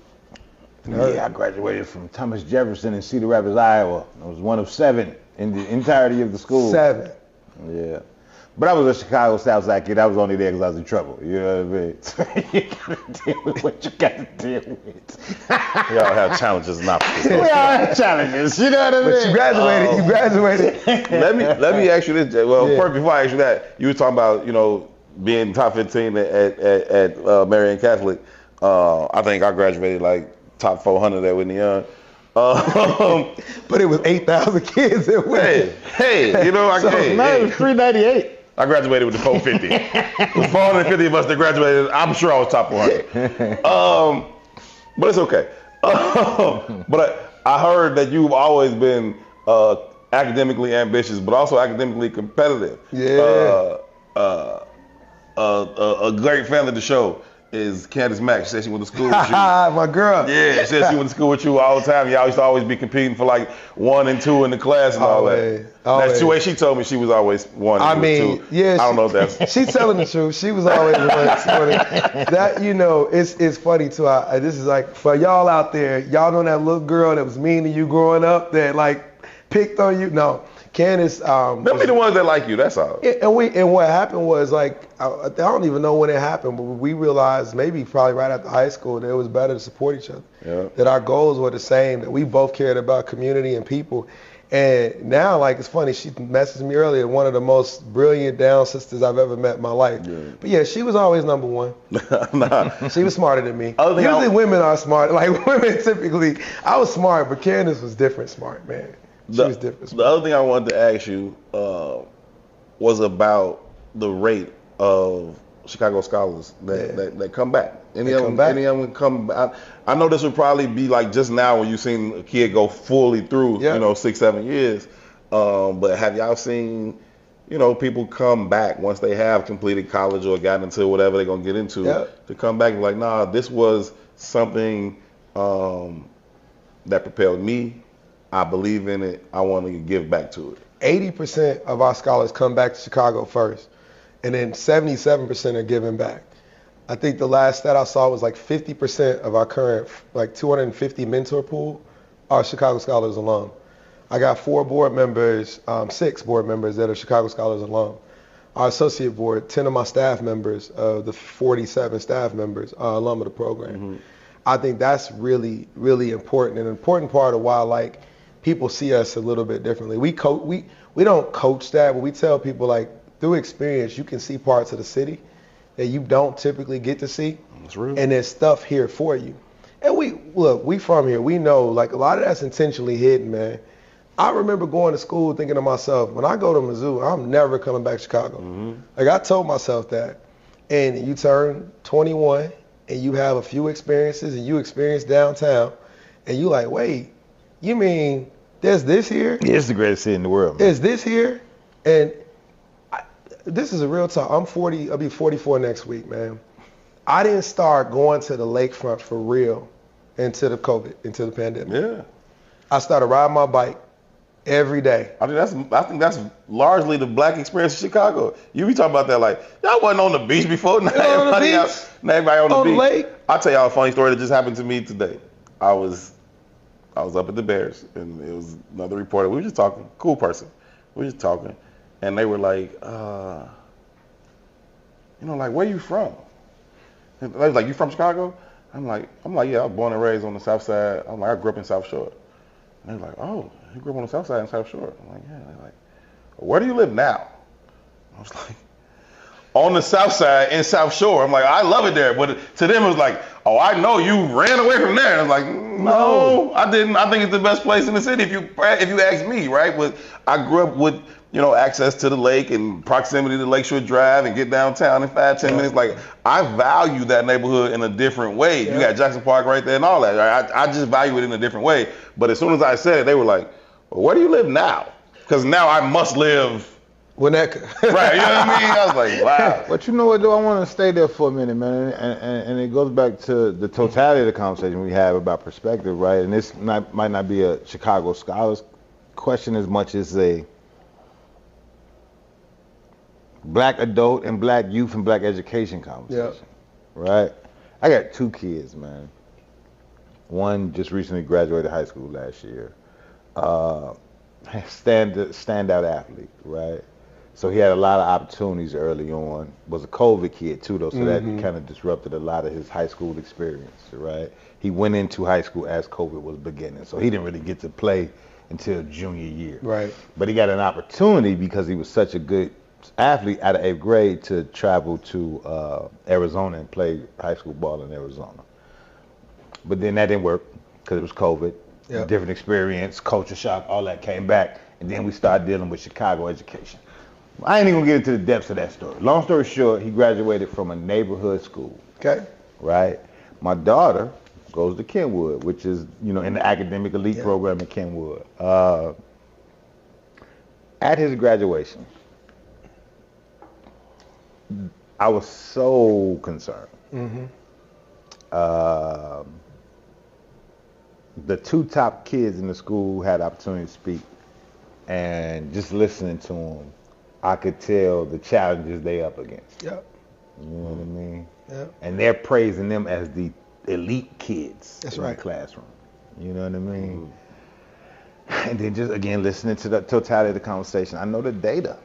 and heard. Yeah, I graduated from Thomas Jefferson in Cedar Rapids, Iowa. I was one of 7 in the entirety of the school. 7. Yeah. But I was a Chicago Southside kid. I was only there because I was in trouble. You know what I mean? So you got to deal with what you got to deal with. We all have challenges and obstacles. We all have challenges. You know what I mean? But you graduated. Let me ask you this, Jay. Well, first, before I ask you that, you were talking about, being top 15 at Marian Catholic. I think I graduated like top 400 at Whitney Young. But it was 8,000 kids at Whitney. Hey, you know, It was 398. I graduated with the 450. It was 450 of us that graduated. I'm sure I was top 100. But it's okay. But I heard that you've always been academically ambitious, but also academically competitive. Yeah. A great fan of the show is Candace Mack. She said she went to school with you. My girl. Yeah, she said she went to school with you all the time. Y'all used to always be competing for like 1 and 2 in the class and all that. That's the way she told me she was always 1 and 2. Yeah. I don't know if that's... She's telling the truth. She was always 1. That, you know, it's funny too. This is like, for y'all out there, y'all know that little girl that was mean to you growing up that like picked on you? No. Candace, they'll be the ones that like you. That's all. And what happened was like I don't even know when it happened, but we realized probably right after high school that it was better to support each other. Yeah. That our goals were the same. That we both cared about community and people. And now, like, it's funny. She messaged me earlier. One of the most brilliant down sisters I've ever met in my life. Yeah. But yeah, she was always number 1. Nah. She was smarter than me. Usually women are smart. Like women typically, I was smart, but Candace was different smart, man. She was different. The other thing I wanted to ask you was about the rate of Chicago scholars that come back. Any of them come back? I know this would probably be like just now when you've seen a kid go fully through, 6, 7 years. But have y'all seen, people come back once they have completed college or gotten into whatever they're gonna get into to come back and like, nah, this was something that propelled me. I believe in it. I want to give back to it. 80% of our scholars come back to Chicago first, and then 77% are giving back. I think the last stat I saw was like 50% of our current, like 250 mentor pool are Chicago Scholars alum. I got 6 board members that are Chicago Scholars alum. Our associate board, 10 of my staff members of the 47 staff members are alum of the program. Mm-hmm. I think that's really, really important, and an important part of why people see us a little bit differently. We don't coach that, but we tell people like through experience you can see parts of the city that you don't typically get to see. That's real. And there's stuff here for you. And we from here. We know like a lot of that's intentionally hidden, man. I remember going to school thinking to myself, when I go to Mizzou, I'm never coming back to Chicago. Mm-hmm. Like I told myself that. And you turn 21 and you have a few experiences and you experience downtown and you like, wait, you mean there's this here? Yeah, it's the greatest city in the world, man. There's this here? And this is a real talk. I'm 40, I'll be 44 next week, man. I didn't start going to the lakefront for real into the pandemic. Yeah. I started riding my bike every day. I think that's largely the black experience in Chicago. You be talking about that like, y'all wasn't on the beach before. Now everybody on the beach. Lake. I'll tell y'all a funny story that just happened to me today. I was up at the Bears, and it was another reporter. We were just talking, cool person. We were just talking, and they were like, like, where you from? And they was like, you from Chicago? I'm like, yeah, I was born and raised on the South Side. I'm like, I grew up in South Shore. And they're like, oh, you grew up on the South Side in South Shore? I'm like, yeah. They're like, where do you live now? I was like, on the South Side in South Shore. I'm like, I love it there. But to them, it was like, oh, I know you ran away from there. And I was like, no, I didn't. I think it's the best place in the city if you ask me, right? But I grew up with, access to the lake and proximity to Lakeshore Drive and get downtown in 5-10 minutes. Like, I value that neighborhood in a different way. Yeah. You got Jackson Park right there and all that. Right? I just value it in a different way. But as soon as I said it, they were like, well, where do you live now? Because now I must live. Right, you know what I mean? I was like, wow. But you know what, though? I want to stay there for a minute, man. And it goes back to the totality of the conversation we have about perspective, right? And this might not be a Chicago Scholars question as much as a black adult and black youth and black education conversation, right? I got 2 kids, man. One just recently graduated high school last year. Standout athlete, right? So he had a lot of opportunities early on. Was a COVID kid too, though, so that kind of disrupted a lot of his high school experience, right? He went into high school as COVID was beginning, so he didn't really get to play until junior year. Right. But he got an opportunity because he was such a good athlete out of 8th grade to travel to Arizona and play high school ball in Arizona. But then that didn't work because it was COVID. Yep. Different experience, culture shock, all that came back. And then we started dealing with Chicago education. I ain't even gonna get into the depths of that story. Long story short, he graduated from a neighborhood school. Okay. Right? My daughter goes to Kenwood, which is, in the academic elite program at Kenwood. At his graduation, I was so concerned. Mm-hmm. The two top kids in the school had the opportunity to speak, and just listening to them, I could tell the challenges they up against. Yep. You know what I mean? Yep. And they're praising them as the elite kids That's in right. the classroom. You know what I mean? And then just, again, listening to the totality of the conversation, I know the data.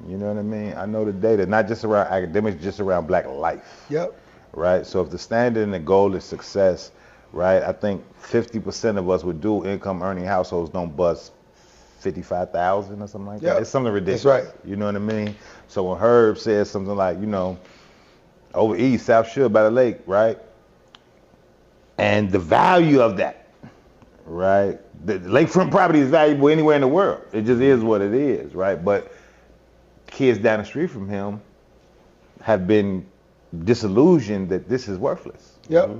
You know what I mean? I know the data, not just around academics, just around black life. Yep. Right? So if the standard and the goal is success, right, I think 50% of us with dual income earning households don't bust 55,000 or something like that. It's something ridiculous. That's right. You know what I mean? So when Herb says something like, over east, South Shore by the lake, right? And the value of that, right? The lakefront property is valuable anywhere in the world. It just is what it is, right? But kids down the street from him have been disillusioned that this is worthless. Yep.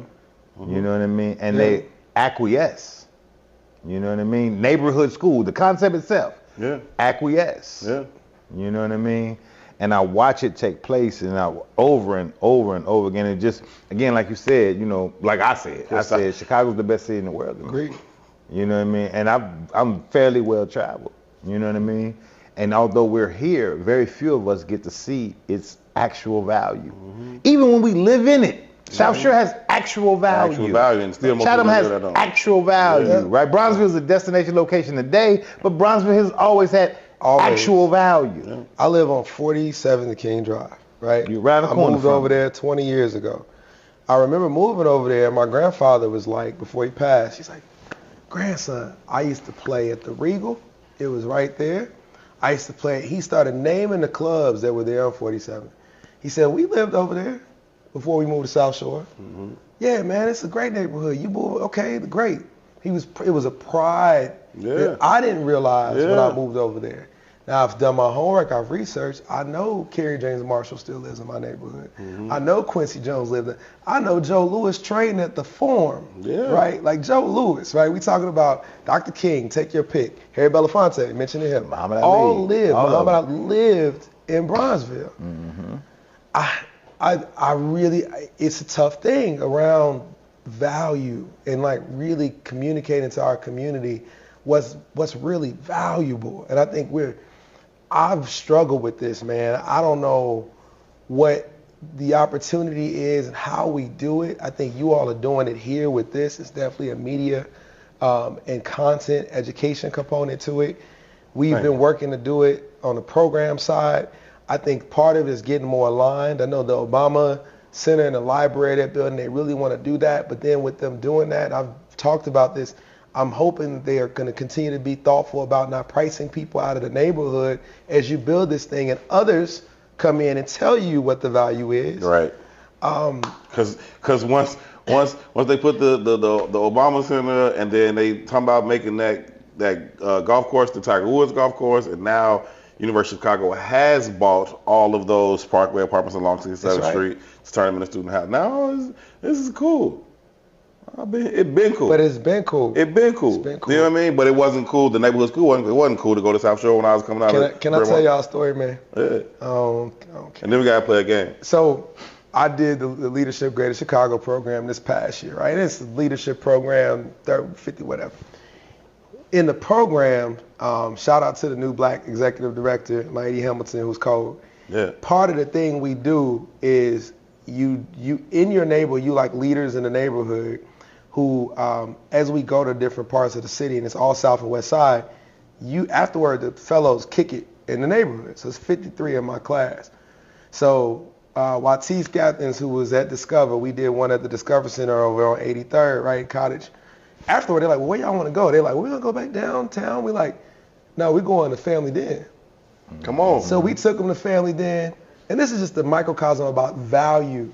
You know what I mean? And they acquiesce. You know what I mean? Neighborhood school, the concept itself. Yeah. Acquiesce. Yeah. You know what I mean? And I watch it take place and over and over and over again. And just, again, like you said, like I said, Chicago's the best city in the world. Agreed. You know what I mean? And I'm fairly well traveled. You know what I mean? And although we're here, very few of us get to see its actual value. Mm-hmm. Even when we live in it. South Shore has actual value. Actual value, and still most Chatham people has don't. actual value, right? Bronzeville is a destination location today, but Bronzeville has always had actual value. Yeah. I live on 47th King Drive, right? You around the corner. I moved over there 20 years ago. I remember moving over there. My grandfather was like, before he passed, he's like, grandson, I used to play at the Regal. It was right there. I used to play. He started naming the clubs that were there on 47th. He said, we lived over there before we moved to South Shore. Mm-hmm. Yeah, man, it's a great neighborhood. You moved, okay, great. It was a pride that I didn't realize when I moved over there. Now, I've done my homework, I've researched. I know Kerry James Marshall still lives in my neighborhood. Mm-hmm. I know Quincy Jones lived there. I know Joe Lewis trading at the Forum, right? Like Joe Lewis, right? We talking about Dr. King, take your pick. Harry Belafonte, mentioning him. Muhammad Ali lived in Bronzeville. Mm-hmm. I really, it's a tough thing around value and like really communicating to our community what's really valuable. And I think I've struggled with this, man. I don't know what the opportunity is and how we do it. I think you all are doing it here with this. It's definitely a media and content education component to it. We've been working to do it on the program side. I think part of it is getting more aligned. I know the Obama Center and the library, that building, they really want to do that. But then with them doing that, I've talked about this, I'm hoping they are going to continue to be thoughtful about not pricing people out of the neighborhood as you build this thing, and others come in and tell you what the value is. Right. Because once they put the Obama Center, and then they talk about making that golf course, the Tiger Woods golf course, and now University of Chicago has bought all of those Parkway apartments along 67th Street to turn them into student housing. Now this is cool. It's been cool. But it's been cool. It's been cool. You know what I mean? But it wasn't cool. The neighborhood school it wasn't cool to go to South Shore when I was coming out. Can I tell y'all a story, man? Yeah. Okay. And then we gotta play a game. So I did the Leadership Greater Chicago program this past year, right? It's a leadership program, 30, 50, whatever. In the program, shout out to the new black executive director, Lady Hamilton, who's cold. Yeah. Part of the thing we do is you in your neighborhood, you like leaders in the neighborhood who, as we go to different parts of the city, and it's all South and West Side, you afterward, the fellows kick it in the neighborhood. So it's 53 in my class. So Watis Gathens, who was at Discover, we did one at the Discover Center over on 83rd, right, Cottage. Afterward, they're like, well, where y'all want to go? They're like, we're going to go back downtown. We're like, no, we're going to Family Den. Come on. So we took them to Family Den, and this is just the microcosm about value.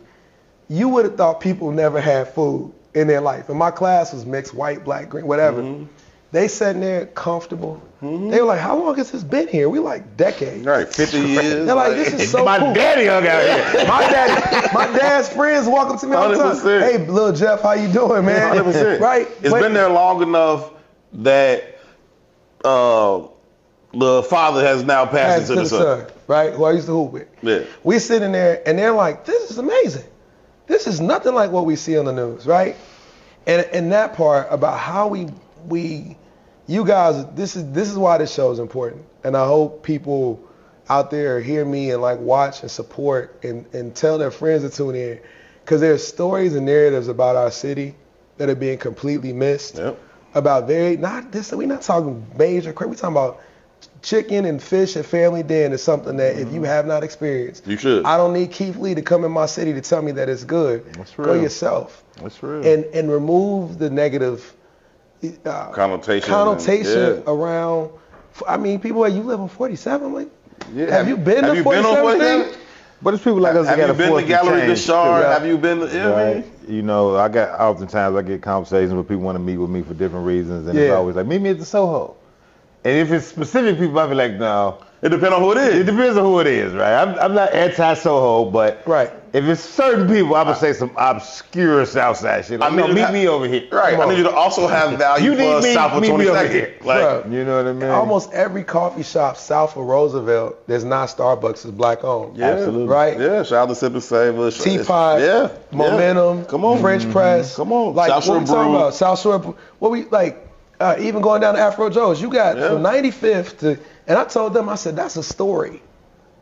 You would have thought people never had food in their life. And my class was mixed, white, black, green, whatever. Mm-hmm. They sitting there comfortable. They were like, how long has this been here? We like decades. Right, 50 years. They're like, this is so My cool. daddy hung out here. My dad's friends walk up to me all the time. 100%. Hey, little Jeff, how you doing, man? 100%. Right? It's been there long enough that the father has now passed it to the son. Right? Who I used to hoop with. Yeah. We sitting there and they're like, this is amazing. This is nothing like what we see on the news, right? And that part about how we you guys, this is why this show is important. And I hope people out there hear me and like watch and support and tell their friends to tune in. Because there's stories and narratives about our city that are being completely missed. Yep. About we're not talking major crap. We're talking about chicken and fish at Family Den is something that if you have not experienced, You should. I don't need Keith Lee to come in my city to tell me that it's good. That's Go real. yourself. That's real. And remove the negative Connotation. connotation around. I mean, people like, you live on 47? Like, Yeah. have you been to 47th Street? But it's people like us that Have got you a been force to Gallery de change, Char? too. Have you been to, you know what I mean? Right. You know, oftentimes I get conversations where people want to meet with me for different reasons, and Yeah. it's always like, meet me at the Soho. And if it's specific people, I'll be like, no. It depends on who it It is. depends on who it is, right? I'm not anti-Soho, but Right. if it's certain people, I would say some obscure Southside shit. Like, I no, need you to meet have- me over here. Right. Come I on. need you to also have value You need for me- South of meet me over 22nd. here. Like, Bruh. You know what I mean? Almost every coffee shop south of Roosevelt, there's not Starbucks, is black owned. yeah. Absolutely. Right? Yeah, shout out to Sip and Savor. Teapot, Yeah. Momentum, Come on. French Press. Come on. Like, South Shore what we talking Brew. about? South Shore, what we, like, even going down to Afro Joe's, you got Yeah. from 95th to, and I told them, I said, that's a story.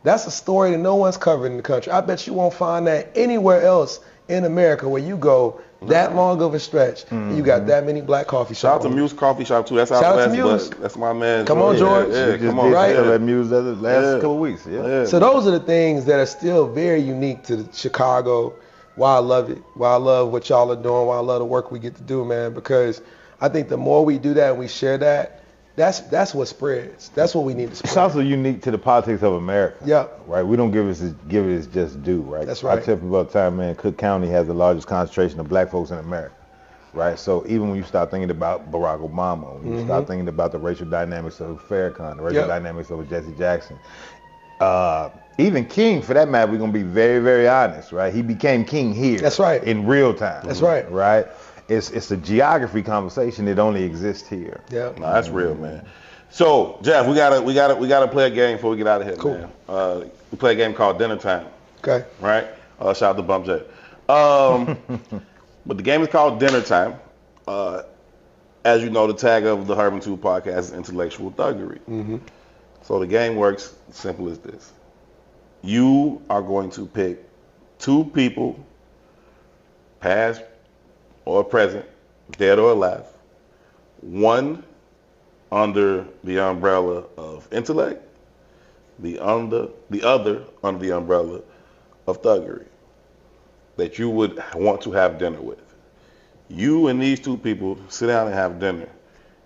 That's a story that no one's covered in the country. I bet you won't find that anywhere else in America where you go that long of a stretch and you got that many black coffee Shout shops. out to Muse Coffee Shop too. That's Shout out to out Muse. west, but that's my man. Come on, George. Yeah, We just come on. did Right. that at Muse the last Yeah. couple of weeks. Yeah. So those are the things that are still very unique to Chicago. Why I love it. Why I love what y'all are doing. Why I love the work we get to do, man. Because I think the more we do that and we share that, that's what spreads. That's what we need to It's spread. also unique to the politics of America. Yeah. Right. We don't give it its just due. Right. That's right. I tell people all the time, man. Cook County has the largest concentration of black folks in America. Right. So even when you start thinking about Barack Obama, when you start thinking about the racial dynamics of Farrakhan, the racial dynamics of Jesse Jackson, even King, for that matter, we're gonna be very, very honest. Right. He became king here. That's right. In real time. That's right. Right. It's a geography conversation that only exists here. Yeah. No, that's real, man. So, Jeff, we gotta play a game before we get out of here, Cool. man. We play a game called Dinnertime, Okay. right? Shout out to Bump J. But the game is called Dinnertime. As you know, the tag of the Herman 2 podcast is intellectual thuggery. So the game works simple as this. You are going to pick two people, past or present, dead or alive, one under the umbrella of intellect, the other under the umbrella of thuggery, that you would want to have dinner with. You and these two people sit down and have dinner.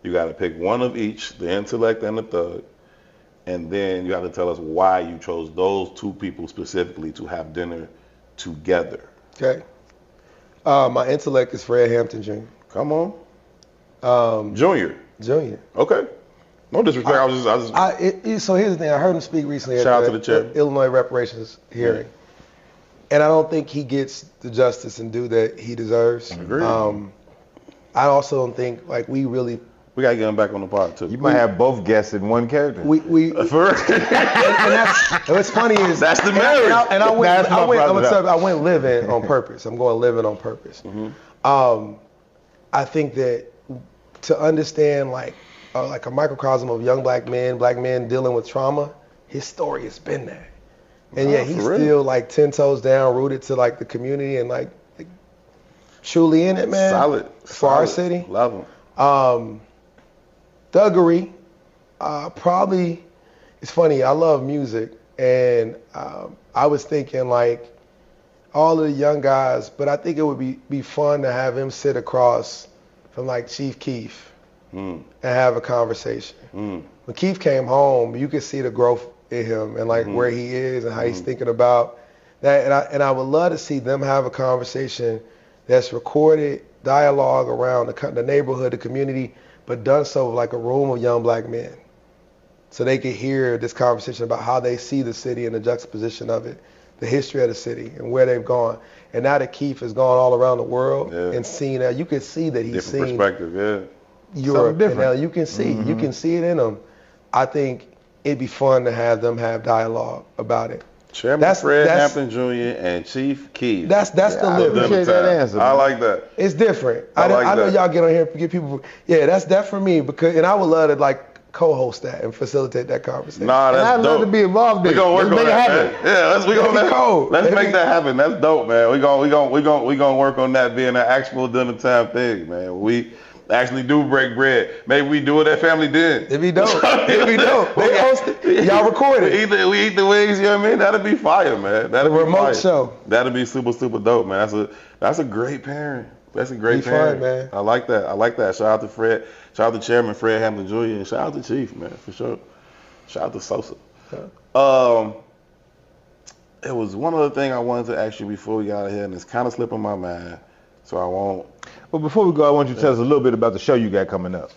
You got to pick one of each, the intellect and the thug, and then you have to tell us why you chose those two people specifically to have dinner together. Okay. My intellect is Fred Hampton Jr. Come on. Junior. Jr. Okay. No disrespect. I was just So here's the thing. I heard him speak recently at Shout out to the chair. Illinois reparations hearing. And I don't think he gets the justice and due that he deserves. Agreed. I also don't think, like, we really, we gotta get him back on the pod too. You might have both guests in one character. For and that's, and what's funny is That's the and I- marriage. And I went, That's my I'm gonna problem. tell you, I went living on purpose. I'm going living on purpose. I think that to understand like a microcosm of young black men dealing with trauma, his story has been that. And yet he's for real? still like 10 toes down, rooted to like the community and like truly in it, man. Solid. For our Solid. city. Love him. Thuggery, probably, it's funny, I love music, and I was thinking like all of the young guys, but I think it would be fun to have him sit across from like Chief Keef and have a conversation. When Keef came home, you could see the growth in him and like where he is and how he's thinking about that, and I would love to see them have a conversation that's recorded dialogue around the neighborhood, the community, but done so with like a room of young black men. So they could hear this conversation about how they see the city and the juxtaposition of it, the history of the city and where they've gone. And now that Keith has gone all around the world and seen that, you can see that he's different seen perspective, Europe. And now you can see it in them. I think it'd be fun to have them have dialogue about it. Chairman Fred Hampton Jr. and Chief Keith. That's the limit. I appreciate that answer. I like that. It's different. I know y'all get on here and get people. Yeah, that's that for me because, and I would love to like co-host that and facilitate that conversation. Nah, that's I'd dope. love to be involved in it. We gonna work on that, man. Yeah, let's make that happen. That's dope, man. We gonna work on that being an actual dinner time thing, man. We actually do break bread. Maybe we do it at Family Den. It'd be dope. It'd be dope. They host it. Y'all record it. We eat the wings, you know what I mean? That'd be fire, man. That'd be remote fire. show. That'd be super, super dope, man. That's a great pairing. That's a great pairing. Fun, man. I like that. Shout out to Fred. Shout out to Chairman Fred Hampton Jr. and shout out to Chief, man, for sure. Shout out to Sosa. It was one other thing I wanted to ask you before we got out of here, and it's kind of slipping my mind, so I won't. Well, before we go, I want you to tell us a little bit about the show you got coming up.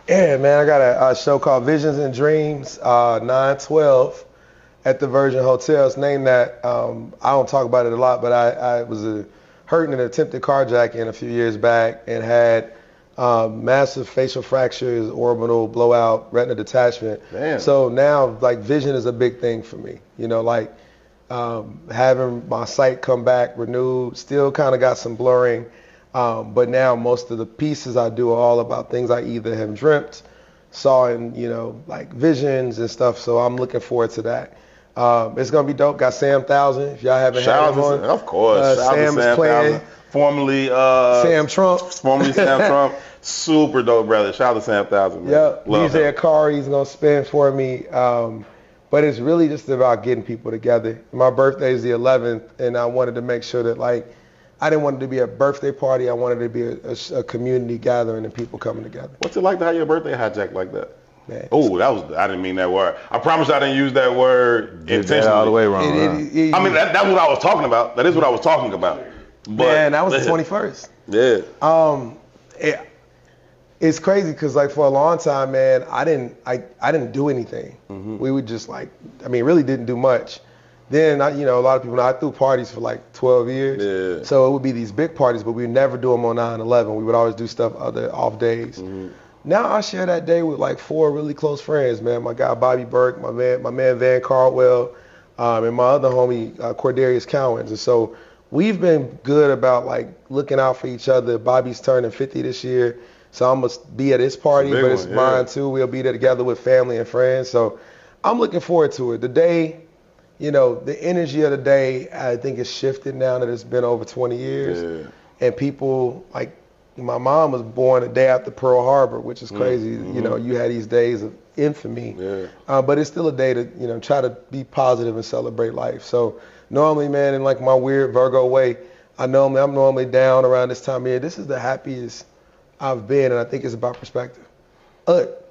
Yeah, man, I got a show called Visions and Dreams, 9/12 at the Virgin Hotel. It's named that. I don't talk about it a lot, but I was hurt in an attempted carjacking a few years back and had massive facial fractures, orbital blowout, retina detachment. Damn. So now, like, vision is a big thing for me. You know, like having my sight come back renewed, still kind of got some blurring. But now most of the pieces I do are all about things I either have dreamt, saw in, you know, like visions and stuff. So I'm looking forward to that. It's going to be dope. Got Sam Thousand. If y'all haven't had him on. Of course. Sam is playing. Formerly Sam Trump. Formerly Sam Trump. Super dope, brother. Shout out to Sam Thousand, man. Yep. DJ Akari's going to spin for me. But it's really just about getting people together. My birthday is the 11th, and I wanted to make sure that, like, I didn't want it to be a birthday party. I wanted it to be a community gathering and people coming together. What's it like to have your birthday hijacked like that? Man. Oh, I didn't mean that word. I promise I didn't use that word intentionally. All the way wrong. I mean, that's what I was talking about. That is what I was talking about. But, man, that was the 21st. Yeah. It's crazy because, like, for a long time, man, I didn't do anything. We would just, like, really didn't do much. Then, a lot of people know I threw parties for like 12 years. Yeah. So it would be these big parties, but we would never do them on 9/11. We would always do stuff other off days. Now I share that day with like 4 really close friends, man. My guy Bobby Burke, my man Van Caldwell, and my other homie Cordarius Cowens. And so we've been good about like looking out for each other. Bobby's turning 50 this year, so I'm gonna be at his party, but it's mine too. We'll be there together with family and friends. So I'm looking forward to it. The day. The energy of the day, I think, has shifted now that it's been over 20 years. Yeah. And people, like, my mom was born the day after Pearl Harbor, which is crazy. You had these days of infamy. Yeah. But it's still a day to, try to be positive and celebrate life. So normally, man, in like my weird Virgo way, I'm normally down around this time of year. This is the happiest I've been, and I think it's about perspective. Look,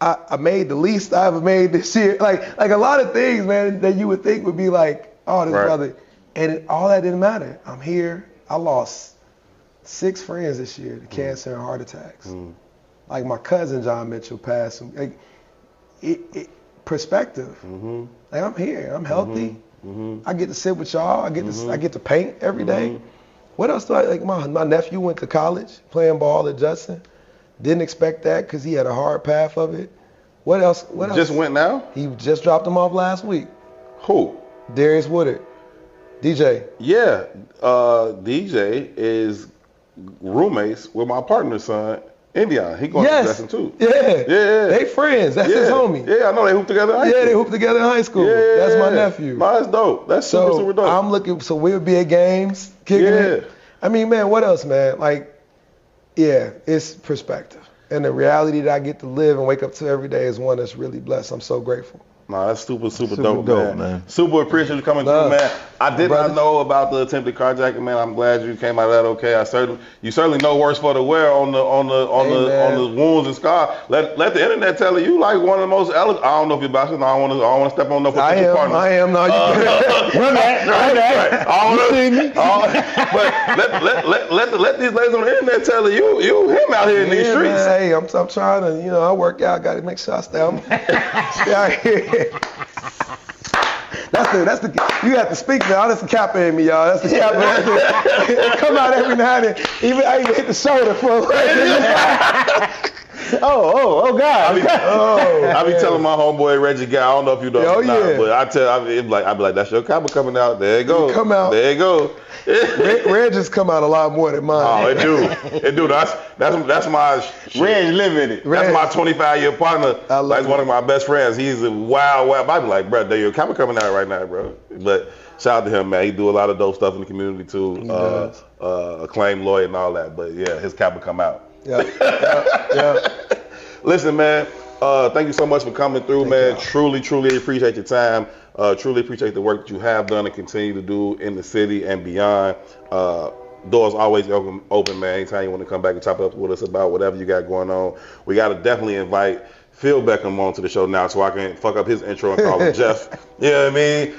I made the least I ever made this year. Like a lot of things, man, that you would think would be like, oh, this brother. And all that didn't matter. I'm here. I lost 6 friends this year to cancer and heart attacks. Like my cousin John Mitchell passed. Like, perspective. Like I'm here. I'm healthy. I get to sit with y'all. I get to paint every day. What else do I like? My nephew went to college playing ball at Judson. Didn't expect that because he had a hard path of it. What else? Just went now? He just dropped him off last week. Who? Darius Woodard. DJ. Yeah. DJ is roommates with my partner's son, Indian. He going to Judson too. Yeah. They friends. That's his homie. Yeah, I know they hooped together in high school. Yeah, they hooped together in high school. Yeah, that's my nephew. Mine's dope. That's super dope. I'm looking, so we'll be at games, kicking it. Man, what else, man? Like, yeah, it's perspective. And the reality that I get to live and wake up to every day is one that's really blessed. I'm so grateful. No, that's super dope, man. Super appreciate you coming Love. through, man. I did not know about the attempted carjacking, man. I'm glad you came out of that okay. You certainly know worse for the wear on the wounds and scars. Let the internet tell you like one of the most elegant. I don't know if you're about to. I don't want to step on no potential partners. I am. No, you Run that. But let these ladies on the internet tell you him out here in these streets. Man, hey, I'm trying to, I work out. Got to make sure I stay out here. That's the. You have to speak now. That's the Kappa in me, y'all. That's the Kappa. Come out every now and then. I even hit the shoulder for. Oh God. I be telling my homeboy Reggie Guy. I don't know if you know. But I be like, that's your Kappa coming out. There you go. Come out. There you go. Reg just come out a lot more than mine. Oh, it do. That's my Reg live in it. That's my 25-year partner. That's one of my best friends. He's a wild. I be like, bro, there your Kappa coming out right now, bro. But shout out to him, man. He do a lot of dope stuff in the community too. Acclaimed lawyer and all that. But yeah, his Kappa come out. Yeah. Listen, man. Thank you so much for coming through, man. Truly appreciate your time. Truly appreciate the work that you have done and continue to do in the city and beyond. Doors always open, man. Anytime you want to come back and chop up with us about whatever you got going on. We got to definitely invite Phil Beckham onto the show now so I can fuck up his intro and call him Jeff. You know what I mean?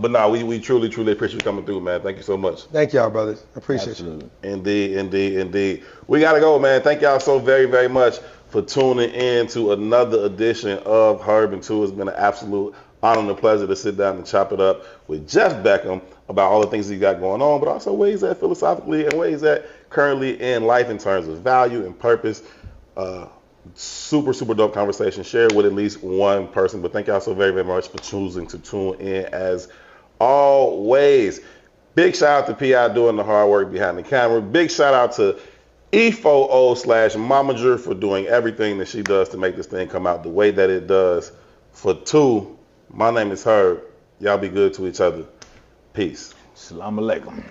But no, we truly appreciate you coming through, man. Thank you so much. Thank y'all, brothers. Appreciate you. Indeed. We got to go, man. Thank y'all so very much for tuning in to another edition of Herb and Two. It's been an absolute honor and a pleasure to sit down and chop it up with Jeff Beckham about all the things he got going on, but also ways that philosophically and ways that currently in life in terms of value and purpose. Super dope conversation. Share it with at least one person. But thank y'all so very much for choosing to tune in as always. Big shout out to P.I. doing the hard work behind the camera. Big shout out to E4O/Momager for doing everything that she does to make this thing come out the way that it does. For Two, my name is Herb. Y'all be good to each other. Peace. Assalamu alaikum.